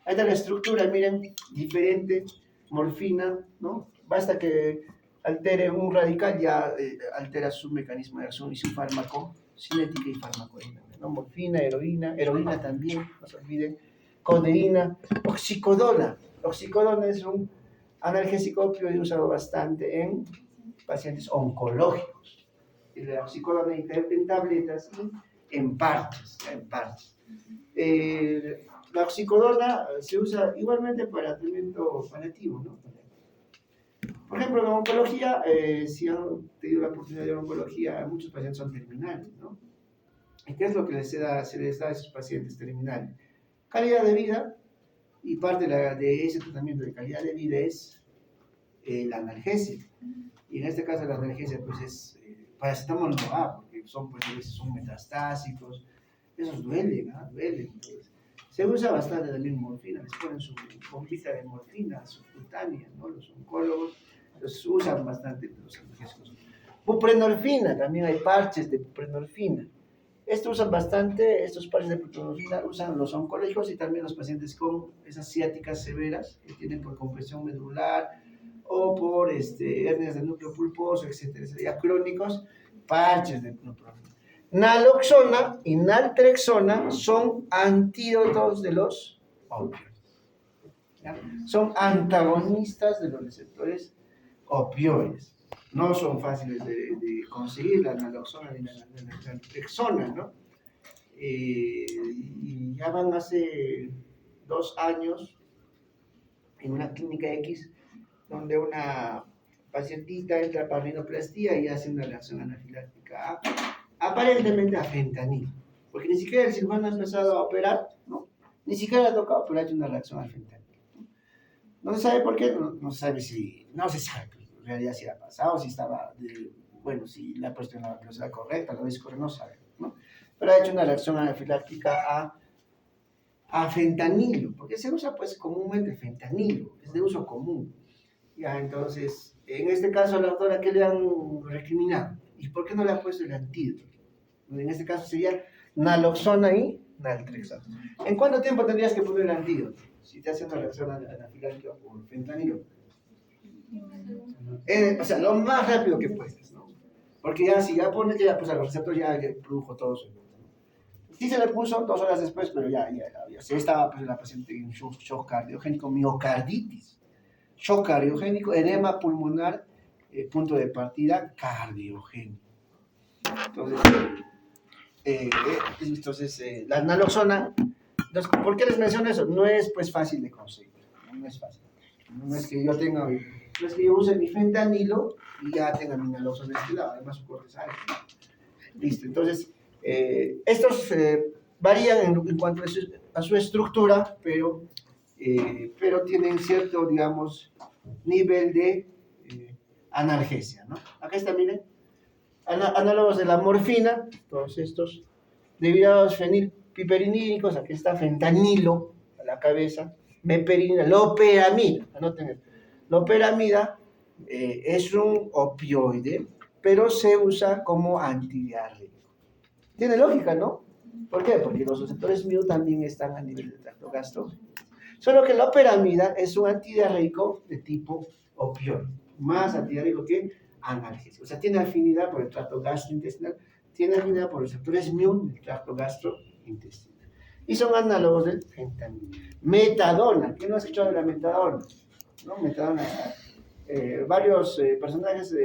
Ahí está la estructura, miren, diferente, morfina, ¿no? Basta que altere un radical, ya altera su mecanismo de acción y su fármaco, cinética y farmacodinámica, ¿no? Morfina, heroína también, no se olviden, codeína, oxicodona. Oxicodona es un analgésico opioide usado bastante en pacientes oncológicos. Y la oxicodona en tabletas y en parches. La oxicodona se usa igualmente para tratamiento paliativo, ¿no? Por ejemplo, en oncología, si han tenido la oportunidad de ver oncología, muchos pacientes son terminales, ¿no? ¿Y qué es lo que se les da a esos pacientes terminales? Calidad de vida, y parte de ese tratamiento de calidad de vida es la analgesia. Y en este caso la analgesia pues es paracetamol no va, porque pues, a veces son metastásicos, esos duelen, ¿no? Duelen. Entonces, se usa bastante también morfina, les ponen su bombita de morfina subcutánea, ¿no? Los oncólogos los usan bastante los analgésicos. Buprenorfina, también hay parches de buprenorfina. Esto usan bastante, estos parches de buprenorfina usan los oncológicos y también los pacientes con esas ciáticas severas que tienen por compresión medular o por hernias del núcleo pulposo, etcétera, ya crónicos, parches de buprenorfina. Naloxona y naltrexona son antídotos de los opioides. ¿Ya? Son antagonistas de los receptores opioides. No son fáciles de conseguir la naloxona ni la naltrexona, ¿no? Y ya van hace 2 años en una clínica X donde una pacientita entra para rinoplastía y hace una reacción anafiláctica aparentemente a fentanilo, porque ni siquiera el cirujano ha empezado a operar, ¿no? Ni siquiera le ha tocado operar una reacción al fentanilo. No se sabe por qué, no se sabe si, no se sabe en realidad si ha pasado, si estaba, bueno, si le ha puesto en la velocidad correcta, la dosis correcta, no sabe, ¿no? Pero ha hecho una reacción anafiláctica a fentanilo, porque se usa pues comúnmente fentanilo, es de uso común. Ya, entonces, en este caso a la doctora, ¿qué le han recriminado? ¿Y por qué no le ha puesto el antídoto? En este caso sería naloxona y naltrexona. ¿En cuánto tiempo tendrías que poner el antídoto? Si te hace una reacción anafiláctica por fentanilo. O sea, lo más rápido que puedes, ¿no? Porque ya si ya pones, ya pues a los receptores ya produjo todo su efecto, ¿no? Sí se le puso 2 horas después, pero ya se estaba pues, la paciente en shock cardiogénico, miocarditis. Shock cardiogénico, edema pulmonar, punto de partida cardiogénico. Entonces, la naloxona, entonces, ¿por qué les menciono eso? No es pues fácil de conseguir, no es fácil. No es que yo tenga, no es que yo use mi fentanilo y ya tenga mi naloxona estilada, además su cortisol. Listo, entonces, estos varían en cuanto a su estructura, pero tienen cierto, digamos, nivel de analgesia, ¿no? Acá está, miren, análogos de la morfina, todos estos, derivados fenilpiperinínicos, aquí está fentanilo, a la cabeza, meperidina, loperamida, anoten esto. Loperamida es un opioide, pero se usa como antidiarreico. Tiene lógica, ¿no? ¿Por qué? Porque los receptores mu también están a nivel del tracto gastroenterógeno. Solo que la loperamida es un antidiarreico de tipo opioide, más antidiarreico que analgésico. O sea, tiene afinidad por el tracto gastrointestinal, tiene afinidad por los receptores mu del tracto gastrointestinal. Y son análogos del fentanilo. Metadona, ¿quién no ha escuchado de la metadona? ¿No? Metadona, varios personajes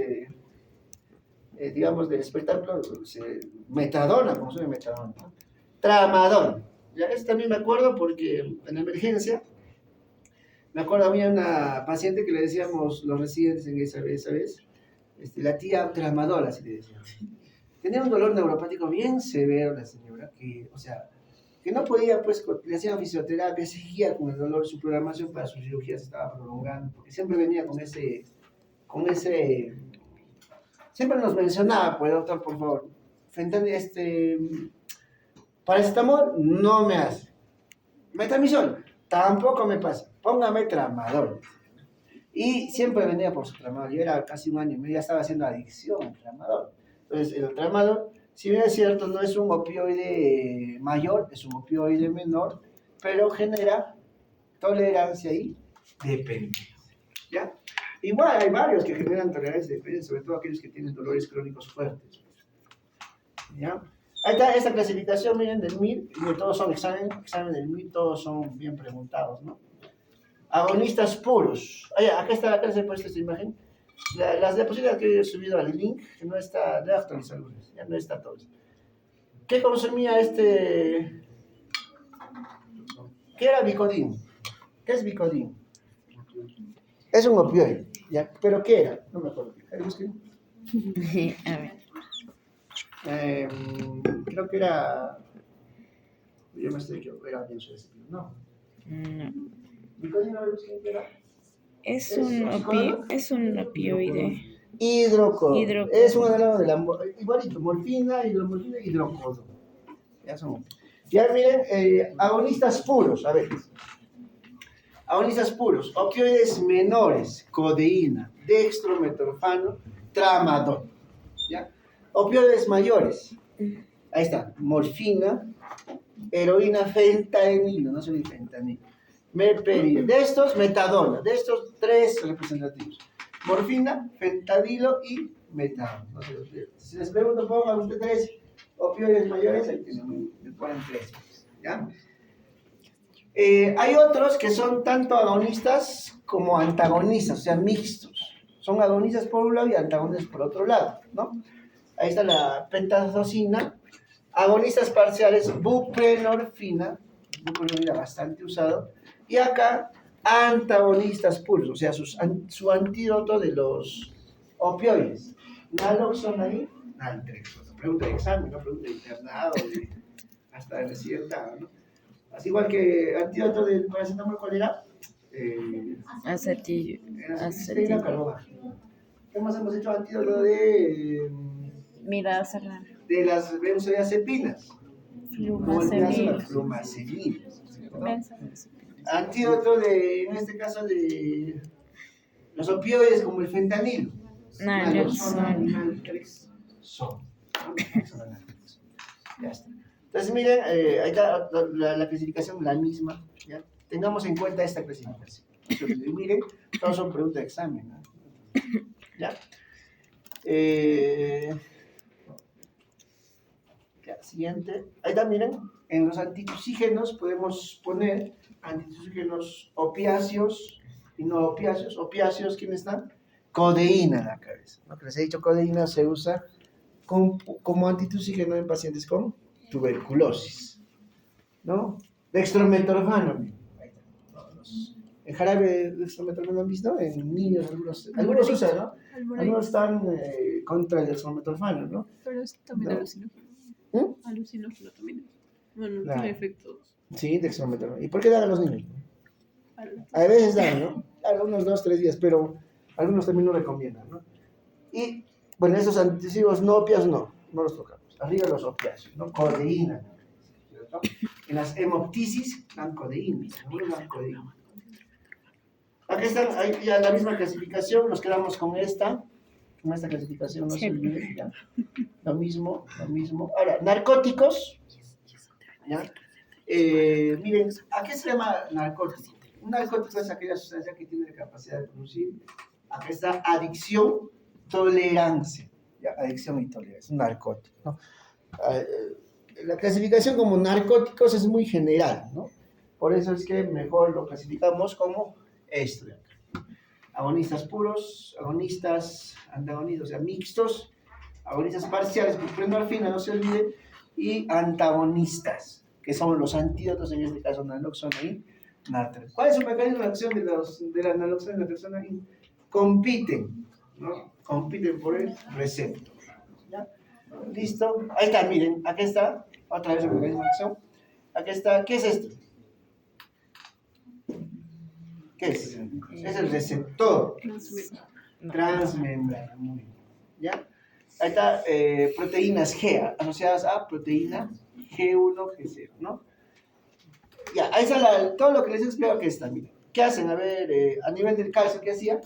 digamos, del espectáculo, metadona, como suena metadona, ¿no? Tramadón. Ya este también me acuerdo porque en la emergencia, me acuerdo había una paciente que le decíamos los residentes en esa vez, la tía tramadora, así le decíamos. Tenía un dolor neuropático bien severo la señora, que, o sea, que no podía, pues, le hacían fisioterapia, seguía con el dolor, su programación para su cirugía se estaba prolongando, porque siempre venía con ese, siempre nos mencionaba, pues, doctor, por favor, paracetamol no me hace, metamisol tampoco me pasa, póngame tramadol. Y siempre venía por su tramadol, yo era casi 1 año y medio, ya estaba haciendo adicción al tramadol. Entonces, el tramadol, si bien es cierto, no es un opioide mayor, es un opioide menor, pero genera tolerancia y dependencia, ¿ya? Igual hay varios que generan tolerancia y dependencia, sobre todo aquellos que tienen dolores crónicos fuertes, ¿ya? Ahí está esta clasificación, miren, del MIR, todos son examen del MIR, todos son bien preguntados, ¿no? Agonistas puros. Acá se ha puesto esta imagen. Las diapositivas que he subido al link, que no está, de actualizado, ya no está todo. ¿Qué consumía ¿Qué era Vicodin? ¿Qué es Vicodin? Es un opioide, ¿ya? ¿Pero qué era? No me acuerdo. A ver. Creo que era... Yo me estoy equivocando, era benzodiazepina, ¿no. No. ¿Vicodin no qué era? Es un opioide. Hidrocodona. Es un análogo de la igualito, morfina, hidromorfina, hidrocodona. Ya miren, agonistas puros, a ver. Agonistas puros, opioides menores, codeína, dextrometorfano, tramadol. ¿Ya? Opioides mayores, ahí está, morfina, heroína, fentanilo, no soy fentanilo. Meperidina, de estos metadona, de estos 3 representativos: morfina, fentanilo y metadona. No se los pierdan. Si les pregunto, pongan usted 3 opioides mayores, ahí tienen, le ponen 3, ¿ya? Hay otros que son tanto agonistas como antagonistas, o sea, mixtos. Son agonistas por un lado y antagonistas por otro lado, ¿no? Ahí está la pentazocina. Agonistas parciales, buprenorfina bastante usado. Y acá, antagonistas puros, o sea, su antídoto de los opioides. Naloxona y naltrexona. Pregunta de examen, no pregunta de internado, hasta de recién dado, ¿no? Así igual que antídoto del paracetamol, ¿cuál era? Acetil. ¿Qué más hemos hecho? Antídoto de... Mira, Serrano. de las benzodiazepinas. Flumazenil. Antídoto en este caso, de los opioides como el fentanilo. Naloxona. Ya está. Entonces, miren, ahí está la clasificación, la misma. ¿Ya? Tengamos en cuenta esta clasificación. Entonces, miren, todos son preguntas de examen, ¿no? ¿Ya? Ya, siguiente. Ahí está, miren. En los antitusígenos podemos poner antitusígenos opiáceos y no opiáceos. Opiáceos, ¿quién está? Codeína en la cabeza. Lo que les he dicho, codeína se usa como antitusígeno en pacientes con tuberculosis, ¿no? Dextrometorfano. Ahí está. El jarabe de dextrometorfano, ¿han visto? En niños, algunos usan, ¿no? Algunos están contra el dextrometorfano, ¿no? Pero es también No. alucinógeno. Alucinógeno también. Bueno, Claro. tiene efectos. Sí, dextrometorfano. ¿Y por qué dan a los niños? Al- A veces dan, ¿no? Algunos 2, 3 días, pero algunos también no recomiendan, ¿no? Y, bueno, esos antitusígenos no opiáceos no los tocamos. Arriba los opiáceos, ¿no? Codeína, ¿cierto? En las hemoptisis dan codeína, algunos dan codeína. Aquí están, ahí ya la misma clasificación, nos quedamos con esta clasificación, no se olviden, ya. Lo mismo. Ahora, narcóticos, ¿ya? Miren, ¿a qué se llama narcótico? Un narcótico es aquella sustancia que tiene la capacidad de producir, acá está adicción, tolerancia, ¿ya? Adicción y tolerancia, un narcótico, ¿no? La clasificación como narcóticos es muy general, ¿no? Por eso es que mejor lo clasificamos como esto de acá. Agonistas puros, agonistas, antagonistas, o sea, mixtos, agonistas parciales, buprenorfina, no se olviden, y antagonistas, que son los antídotos, en este caso naloxona y naltrexona. ¿Cuál es el mecanismo de acción de la naloxona y naltrexona? Compiten, ¿no? Compiten por el receptor. ¿Ya? ¿Listo? Ahí está, miren, aquí está, otra vez el mecanismo de acción. Aquí está, ¿qué es esto? ¿Qué es? Es el receptor transmembrana. Muy bien. ¿Ya? Ahí está, proteínas G, asociadas a proteína G1, G0, ¿no? Ya, ahí está todo lo que les he explicado que está, miren. ¿Qué hacen? A ver, a nivel del calcio, ¿qué hacía?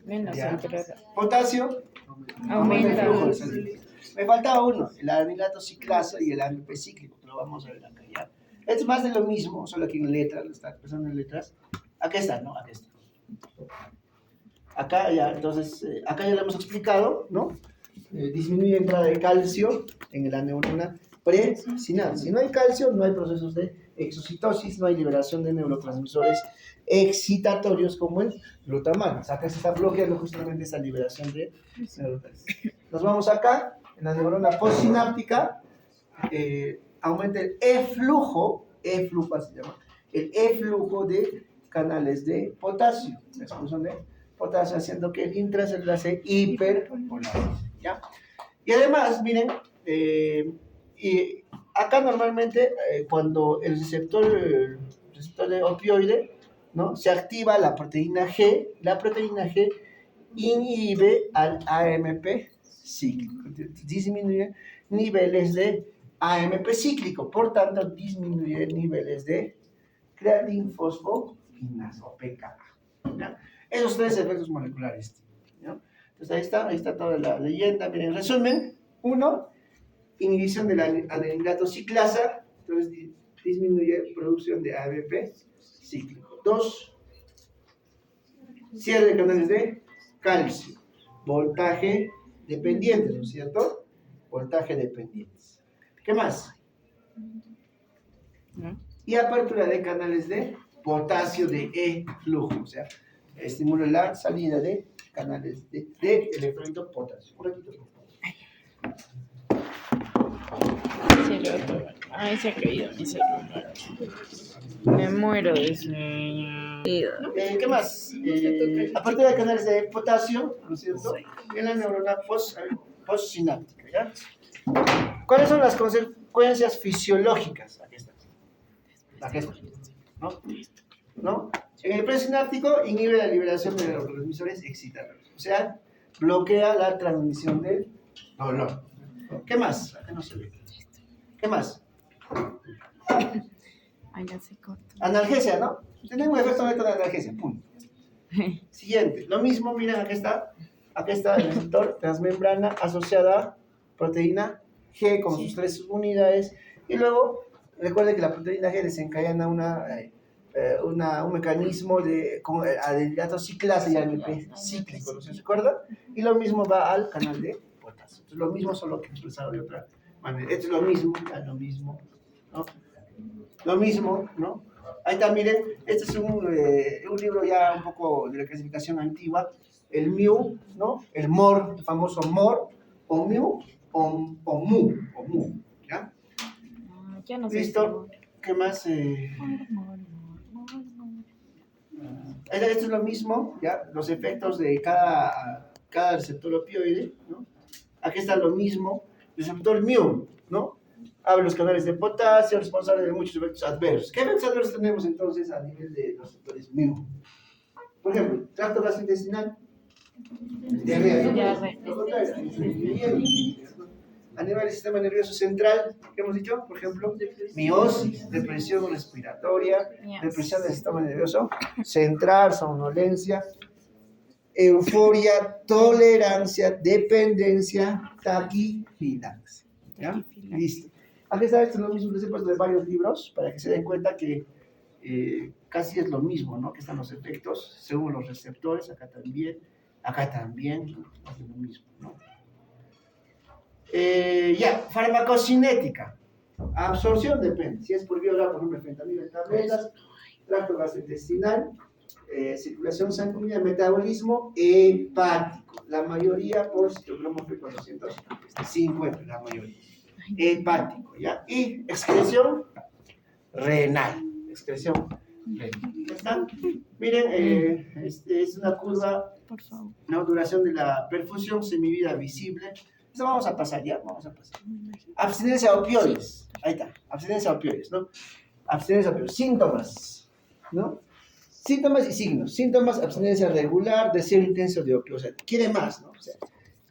Menos Ya. entrada. Potasio, aumenta el flujo de sangre. Me faltaba uno, el anilato ciclasa y el AMP cíclico, que lo vamos a ver acá ya. Es más de lo mismo, solo que en letras, lo está expresando en letras. Acá está, ¿no? Acá está. Acá ya, entonces, acá ya lo hemos explicado, ¿no? Disminuye la entrada de calcio en la neurona presinal. Si no hay calcio, no hay procesos de exocitosis, no hay liberación de neurotransmisores excitatorios como el glutamato. O sea, acá se está bloqueando justamente esa liberación de neurotransmisores. Nos vamos acá, en la neurona postsináptica, aumenta el eflujo así se llama, el eflujo de canales de potasio, la expulsión de potasio, haciendo que el intracelular se hiperpolarice, ¿ya? Y además, miren, y acá normalmente cuando el receptor de opioide, ¿no? Se activa la proteína G inhibe al AMP cíclico, disminuye niveles de AMP cíclico, por tanto disminuye niveles de creatinfosfoquinasa o PKA, ¿ya? Esos tres efectos moleculares, ¿no? Entonces ahí está toda la leyenda. Miren, en resumen, 1, inhibición de la adenilato ciclasa, entonces disminuye producción de AMP cíclico. 2, cierre de canales de calcio, voltaje dependientes, ¿no es cierto? Voltaje dependientes. ¿Qué más? ¿No? Y apertura de canales de potasio de eflujo, o sea, estimula la salida de canales de electrolito potasio. Un ratito, por favor. Sí, lo otro. Ay, se ha caído mi celular. Me muero de sueño. ¿Qué más? Apertura de canales de potasio, ¿no es cierto? En la neurona postsináptica, ¿ya? ¿Cuáles son las consecuencias fisiológicas? Aquí está. ¿No? En el presináptico inhibe la liberación de neurotransmisores excitatorios, o sea, bloquea la transmisión del dolor. ¿Qué más? Acá no se ve. ¿Qué más? Ay, ya se cortó. Analgesia, ¿no? Tenemos un efecto neto de analgesia, punto. Siguiente, lo mismo, miren, acá está el receptor transmembrana asociada a proteína G con sus 3 unidades, y luego recuerden que la proteína G desencadena un mecanismo de adenilato ciclasa y AMP cíclico, ¿no se acuerda? Y lo mismo va al canal de potasio. Entonces, lo mismo, solo que expresado de otra manera. Esto es lo mismo, ya lo mismo, ¿no? Lo mismo, ¿no? Ahí está, miren, este es un libro ya un poco de la clasificación antigua, el mu, ¿no? El mor, el famoso mor, o mu, o mu, ¿ya? Ya no sé. Listo, ¿qué más? Esto es lo mismo, ¿ya? Los efectos de cada receptor opioide, ¿no? Aquí está lo mismo, receptor mu, ¿no? Abre los canales de potasio, responsable de muchos efectos adversos. ¿Qué efectos adversos tenemos entonces a nivel de los receptores mu? Por ejemplo, tracto gastrointestinal, diarrea. Lo contrario, a nivel del sistema nervioso central, ¿qué hemos dicho? Por ejemplo, miosis, depresión respiratoria, depresión del sistema nervioso central, somnolencia, euforia, tolerancia, dependencia, taquifilaxia. ¿Ya? Listo. Aquí está, esto es lo mismo, les he puesto de varios libros para que se den cuenta que casi es lo mismo, ¿no? Que están los efectos según los receptores, acá también, es lo mismo, ¿no? Ya, farmacocinética. Absorción depende. Si es por vía oral, por ejemplo, fentanilo en tabletas, tracto gastrointestinal, circulación sanguínea, metabolismo hepático. La mayoría por citocromo P450, la mayoría. Hepático, ¿ya? Y excreción renal. Excreción renal. ¿Ya está? Miren, es una curva, Por favor. la duración de la perfusión semivida visible. Eso vamos a pasar ya, vamos a pasar. Abstinencia a opioides. Ahí está, abstinencia a opioides, ¿no? Abstinencia a opioides. Síntomas, ¿no? Síntomas y signos. Síntomas, abstinencia regular, deseo intenso de opio. O sea, quiere más, ¿no? O sea,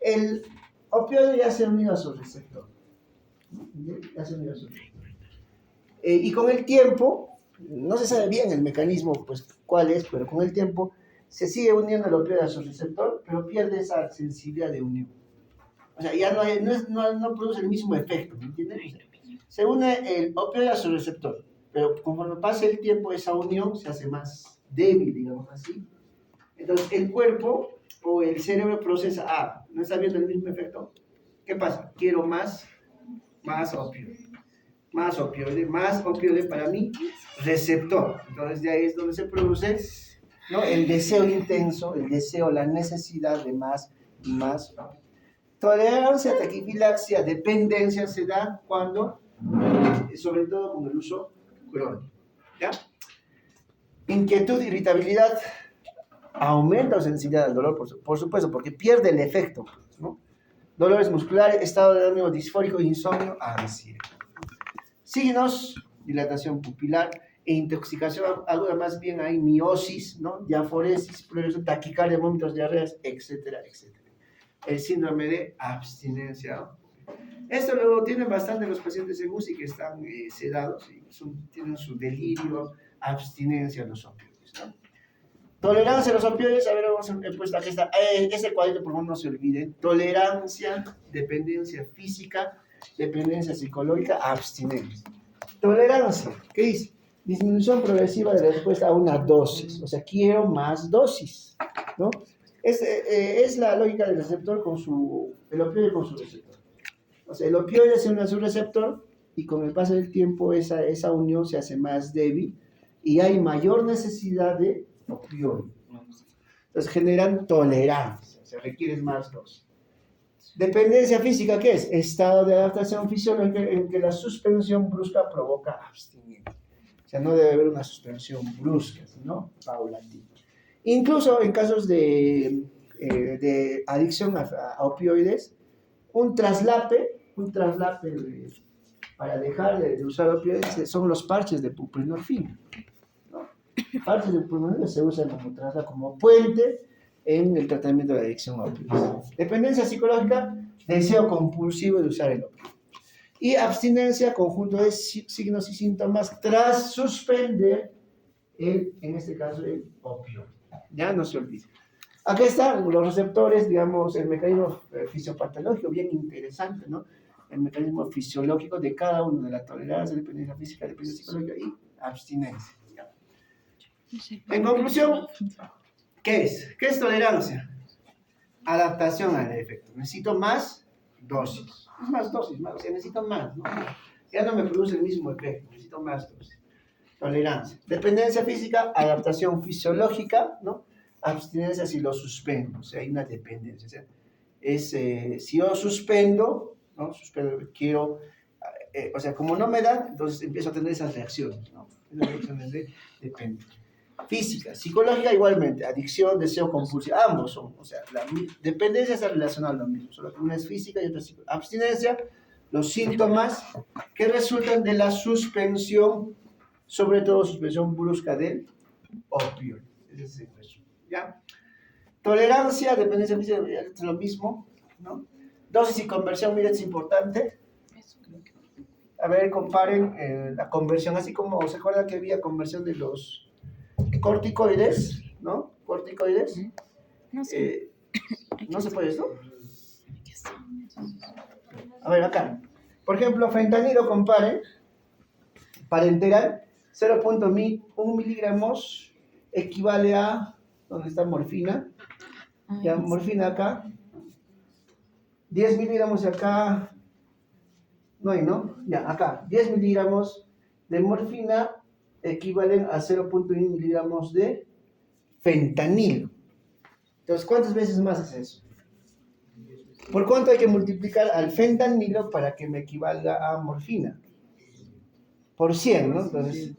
el opioide ya se ha unido a su receptor. ¿No? Ya se ha unido a su receptor. Y con el tiempo, no se sabe bien el mecanismo, pues, cuál es, pero con el tiempo se sigue uniendo el opioide a su receptor, pero pierde esa sensibilidad de unión. O sea, ya no produce el mismo efecto, ¿me entiendes? Se une el opioide a su receptor, pero conforme pasa el tiempo, esa unión se hace más débil, digamos así. Entonces, el cuerpo o el cerebro procesa, no está viendo el mismo efecto. ¿Qué pasa? Quiero más opioide. Más opioide para mi receptor. Entonces, de ahí es donde se produce, ¿no? El deseo intenso, la necesidad de más y más. Tolerancia, taquifilaxia, dependencia se da cuando, sobre todo con el uso crónico. ¿Ya? Inquietud, irritabilidad, aumenta o sensibilidad al dolor, por supuesto, porque pierde el efecto, ¿no? Dolores musculares, estado de ánimo disfórico, insomnio, ansiedad. Signos, dilatación pupilar e intoxicación aguda, más bien hay miosis, ¿no? Diaforesis, progresión, taquicardia, vómitos, diarreas, etcétera, etcétera. El síndrome de abstinencia. Esto lo tienen bastante los pacientes en UCI que están sedados y tienen su delirio, abstinencia a los opioides, ¿no? Tolerancia a los opioides, a ver, vamos a puesto aquí está, ese cuadrito por favor no se olviden. Tolerancia, dependencia física, dependencia psicológica, abstinencia. Tolerancia, ¿qué dice? Disminución progresiva de la respuesta a una dosis, o sea, quiero más dosis, ¿no? Es la lógica del receptor el opioide con su receptor. O sea, el opioide se une a su receptor y con el paso del tiempo esa unión se hace más débil y hay mayor necesidad de opioide. Entonces generan tolerancia, se requieren más dosis. Dependencia física, ¿qué es? Estado de adaptación fisiológica en que la suspensión brusca provoca abstinencia. O sea, no debe haber una suspensión brusca, sino paulatina. Incluso en casos de adicción a opioides, un traslape para dejar de usar opioides son los parches de buprenorfina, ¿no? Parches de buprenorfina se usan como puente en el tratamiento de adicción a opioides. Dependencia psicológica, deseo compulsivo de usar el opioide. Y abstinencia, conjunto de signos y síntomas tras suspender en este caso el opioide. Ya no se olvide. Aquí están los receptores, digamos, el mecanismo fisiopatológico, bien interesante, ¿no? El mecanismo fisiológico de cada uno, de la tolerancia, dependencia física, dependencia psicológica y abstinencia. ¿Ya? En conclusión, ¿qué es? ¿Qué es tolerancia? Adaptación al efecto. Necesito más, dosis. Más dosis, más, o sea, necesito más, ¿no? Ya no me produce el mismo efecto, necesito más dosis. Tolerancia. Dependencia física, adaptación fisiológica, ¿no? Abstinencia si lo suspendo, o sea, hay una dependencia. O sea, si yo suspendo, ¿no? Suspendo, quiero, o sea, como no me dan, entonces empiezo a tener esas reacciones, ¿no? Esas reacciones de dependencia. Física, psicológica igualmente, adicción, deseo compulsivo, ambos son, o sea, la dependencia está relacionada a lo mismo, solo que una es física y otra es psicológica. Abstinencia, los síntomas que resultan de la suspensión, sobre todo suspensión brusca del opioide. Ese es el resumen, ¿ya? Tolerancia, dependencia física, es lo mismo, ¿no? Dosis y conversión, miren, es importante. A ver, comparen la conversión, así como, ¿se acuerdan que había conversión de los corticoides, ¿no? Corticoides. No sé. ¿No se puede esto? A ver, acá. Por ejemplo, fentanilo, comparen. Parenteral, 0.1 miligramos equivale a, ¿dónde está morfina? Ya, morfina acá. 10 miligramos acá. No hay, ¿no? Ya, acá. 10 miligramos de morfina equivalen a 0.1 miligramos de fentanilo. Entonces, ¿cuántas veces más es eso? ¿Por cuánto hay que multiplicar al fentanilo para que me equivalga a morfina? Por 100, ¿no? Entonces,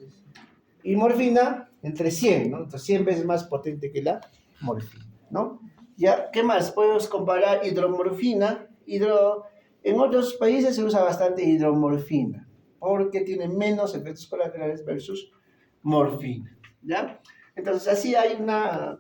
y morfina entre 100, ¿no? Entonces, 100 veces más potente que la morfina, ¿no? Ya, ¿qué más? Podemos comparar hidromorfina. En otros países se usa bastante hidromorfina, porque tiene menos efectos colaterales versus morfina, ¿ya? Entonces, así hay una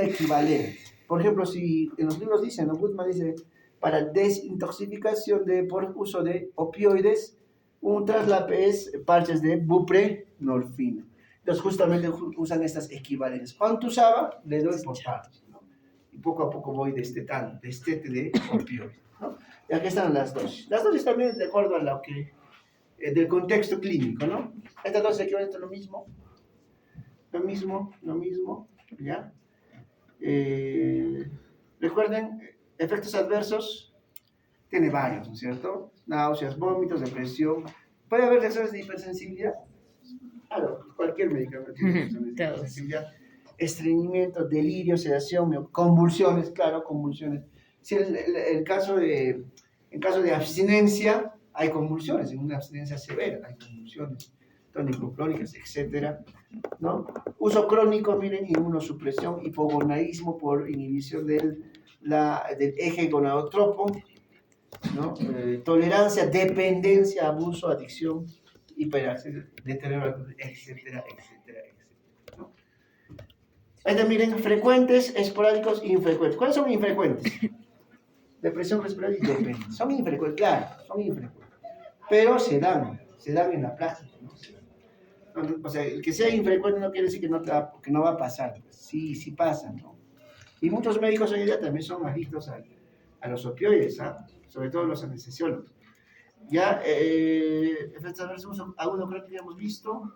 equivalente. Por ejemplo, si en los libros dicen, ¿no? Goodman dice, para desintoxicación por uso de opioides, un traslape es parches de buprenorfina. Entonces, justamente usan estas equivalencias. ¿Cuánto usaba? Le doy por partes, ¿no? Y poco a poco voy destetando, destete de opioides, ¿no? Y aquí están las dosis. Las dosis también de acuerdo a lo que, del contexto clínico, ¿no? Estas dosis equivalentes lo mismo, ¿ya? Recuerden, efectos adversos, tiene varios, ¿no es cierto? Náuseas, vómitos, depresión. ¿Puede haber reacciones de hipersensibilidad? Claro, cualquier medicamento tiene reacciones de hipersensibilidad. Estreñimiento, delirio, sedación, convulsiones, claro, convulsiones. Si en caso de abstinencia, hay convulsiones, en una abstinencia severa hay convulsiones tónico-clónicas, etcétera, ¿no? Uso crónico, miren, inmunosupresión, hipogonadismo por inhibición del eje gonadotropo, ¿no? Tolerancia, dependencia, abuso, adicción, hiperacción, deterioro, etcétera, etcétera, etcétera, ¿no? Ahí también miren, frecuentes, esporádicos, infrecuentes. ¿Cuáles son infrecuentes? Depresión respiratoria y dependencia. Son infrecuentes, claro, son infrecuentes. Pero se dan en la práctica, ¿no? O sea, el que sea infrecuente no quiere decir que no va a pasar. Sí, sí pasa, ¿no? Y muchos médicos hoy en día también son adictos a los opioides, ¿ah? Sobre todo los anestesiólogos. Ya, efectos adversos uso agudo creo que ya hemos visto.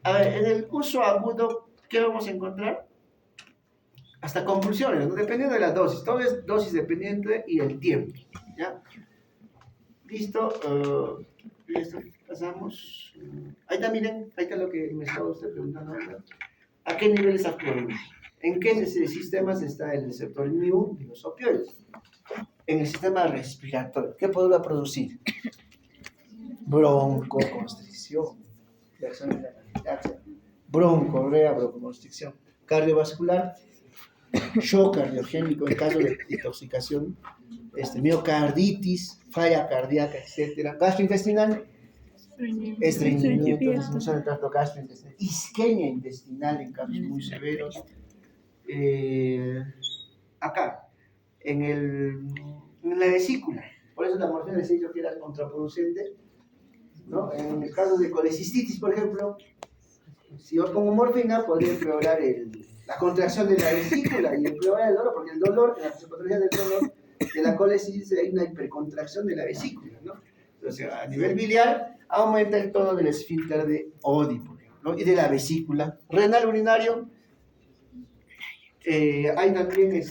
A ver, en el uso agudo, ¿qué vamos a encontrar? Hasta convulsiones, ¿no? Dependiendo de la dosis. Todo es dosis dependiente y el tiempo, ¿ya? Listo. Listo, pasamos. Ahí está, miren, ahí está lo que me estaba usted preguntando ahora. ¿A qué niveles actúan? ¿En qué sistemas está el receptor mu de los opioides? En el sistema respiratorio. ¿Qué podrá producir? Broncoconstricción. Broncorrea, broncoconstricción. Cardiovascular. Shock cardiogénico en caso de intoxicación. Miocarditis, falla cardíaca, etc. Gastrointestinal. Estreñimiento, disfunción del tracto gastrointestinal. Isquemia intestinal en casos muy severos. Acá, en la vesícula. Por eso la morfina les he dicho que era contraproducente, ¿no? En el caso de colecistitis, por ejemplo, si yo pongo morfina, podría empeorar la contracción de la vesícula y empeorar el dolor, porque el dolor, en la fisiopatología del dolor, de la colecistitis hay una hipercontracción de la vesícula, ¿no? Entonces, a nivel biliar, aumenta el tono del esfínter de Oddi, por ejemplo, y de la vesícula. Renal urinario, hay también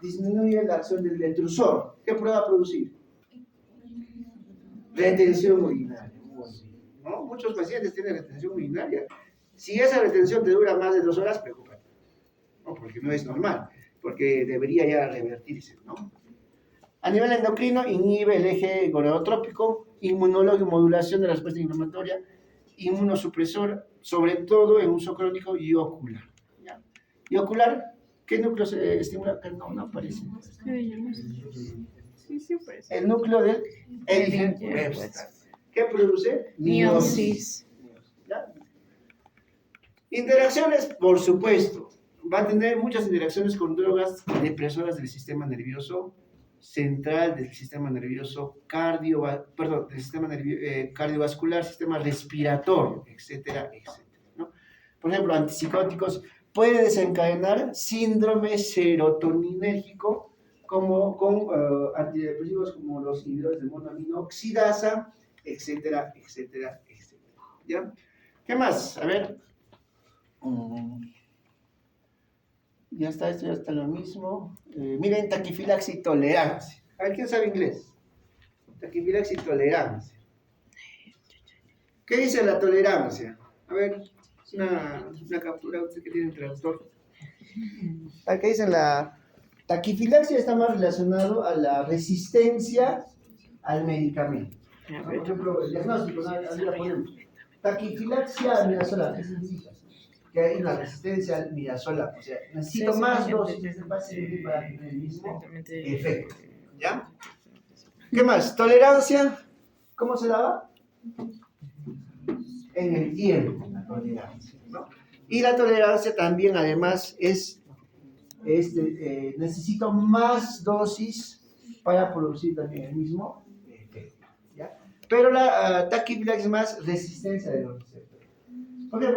disminuye la acción del detrusor. ¿Qué prueba producir? Retención urinaria. Muy bien, ¿no? Muchos pacientes tienen retención urinaria. Si esa retención te dura más de 2 horas, preocúpate, ¿no? Porque no es normal, porque debería ya revertirse, ¿no? A nivel endocrino, inhibe el eje gonadotrópico, inmunológico, modulación de la respuesta inflamatoria, inmunosupresor, sobre todo en uso crónico y ocular. ¿Ya? Y ocular, ¿qué núcleo se estimula? No aparece. Sí, sí, parece. El núcleo del Elgin-Webster. ¿Qué produce? Miosis. ¿Ya? Interacciones, por supuesto. Va a tener muchas interacciones con drogas depresoras del sistema nervioso central, del sistema nervioso cardiovascular, sistema respiratorio, etcétera, etcétera, ¿no? Por ejemplo, antipsicóticos puede desencadenar síndrome serotoninérgico como con antidepresivos como los inhibidores de monoaminoxidasa, etcétera, etcétera, etcétera. ¿Ya? ¿Qué más? A ver. Ya está, esto ya está lo mismo. Miren, taquifilaxia y tolerancia. A ver, ¿quién sabe inglés? Taquifilaxia y tolerancia. ¿Qué dice la tolerancia? A ver, una captura, usted que tiene traductor. ¿Qué dice la taquifilaxia? Está más relacionado a la resistencia al medicamento. Por ejemplo, el diagnóstico, ahí la ponemos. Taquifilaxia al midazolam, ¿qué significa? Que hay una resistencia al midazolam, o sea, necesito más dosis de este paciente para tener el mismo efecto, ¿ya? ¿Qué más? Tolerancia, ¿cómo se daba? En el tiempo, la tolerancia, ¿no? Y la tolerancia también, además, necesito más dosis para producir también el mismo efecto, ¿ya? Pero la taquifilaxia es más resistencia de los receptores.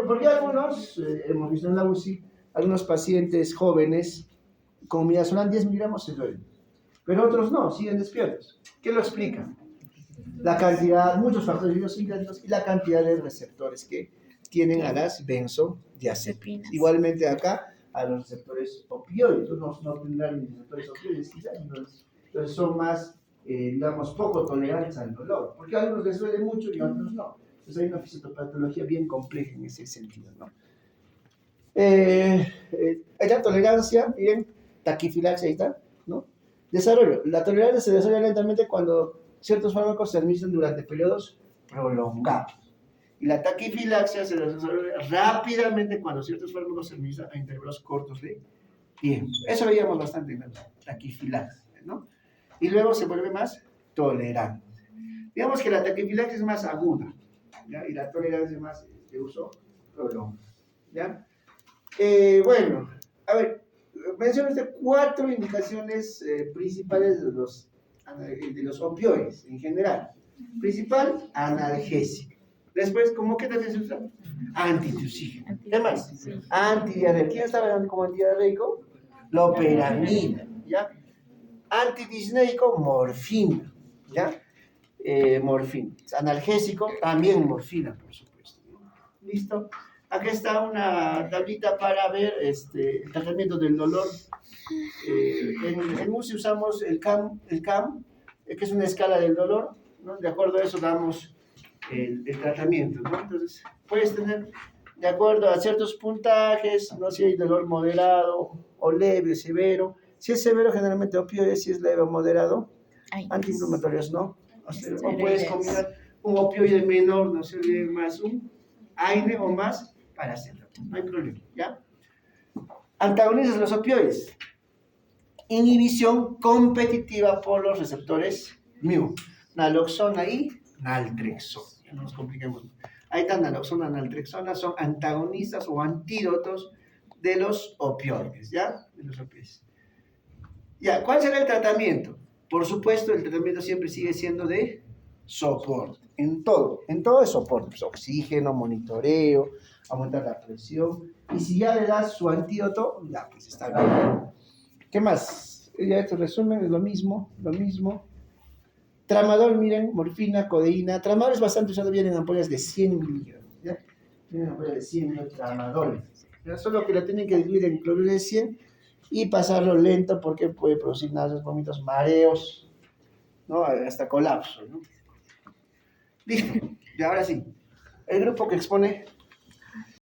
Porque algunos, hemos visto en la UCI, algunos pacientes jóvenes con midazolam 10 miligramos se duermen, pero otros no, siguen despiertos. ¿Qué lo explica? La cantidad, muchos factores idiosincráticos y la cantidad de receptores que tienen a las benzodiazepinas. Igualmente acá, a los receptores opioides, unos no tendrán receptores opioides quizás, entonces son más, digamos, poco tolerantes al dolor, porque a algunos les duele mucho y a otros no. Entonces hay una fisiopatología bien compleja en ese sentido, ¿no? Hay la tolerancia, bien, taquifilaxia, ahí está, ¿no? Desarrollo. La tolerancia se desarrolla lentamente cuando ciertos fármacos se administran durante periodos prolongados. Y la taquifilaxia se desarrolla rápidamente cuando ciertos fármacos se administran a intervalos cortos de tiempo. Eso veíamos bastante en la taquifilaxia, ¿no? Y luego se vuelve más tolerante. Digamos que la taquifilaxia es más aguda, ¿ya? Y la tolerancia es más de uso prolongado, ¿ya? Bueno, a ver, menciono 4 indicaciones principales de los opioides en general. Principal, analgésico. Después, ¿cómo que también se usa? Antitussígeno. ¿Qué más? Antidiarreico. ¿Quién estaba hablando como antidiarreico? Loperamida, ¿ya? Antidisneico, morfina, ¿ya? Morfina. Analgésico, también morfina, por supuesto. ¿Listo? Aquí está una tablita para ver el tratamiento del dolor. En UCI usamos el CAM, que es una escala del dolor, ¿no? De acuerdo a eso damos el tratamiento, ¿no? Entonces, puedes tener, de acuerdo a ciertos puntajes, no si hay dolor moderado o leve, severo. Si es severo, generalmente opioides; si es leve o moderado, antiinflamatorios, ¿no? O puedes combinar un opioide menor, no sé, más un AINE o más paracetamol, no hay problema, ¿ya? Antagonistas de los opioides. Inhibición competitiva por los receptores mu. Naloxona y naltrexona. No nos compliquemos. Ahí está naloxona, naltrexona, son antagonistas o antídotos de los opioides, ¿ya? De los opioides. Ya, ¿cuál será el tratamiento? Por supuesto, el tratamiento siempre sigue siendo de soporte. En todo es soporte. Pues, oxígeno, monitoreo, aumentar la presión. Y si ya le das su antídoto, ya, pues está bien. ¿Qué más? Ya este resumen es lo mismo. Tramadol, miren, morfina, codeína. Tramadol es bastante usado, bien en ampollas de 100 miligramos, ¿ya? Vienen ampollas de 100 miligramos, tramadol. ¿Ya? Solo que lo tienen que dividir en cloruro de 100 y pasarlo lento porque puede producir náuseas, vómitos, mareos, ¿no? Hasta colapso, ¿no? Listo. Y ahora sí, el grupo que expone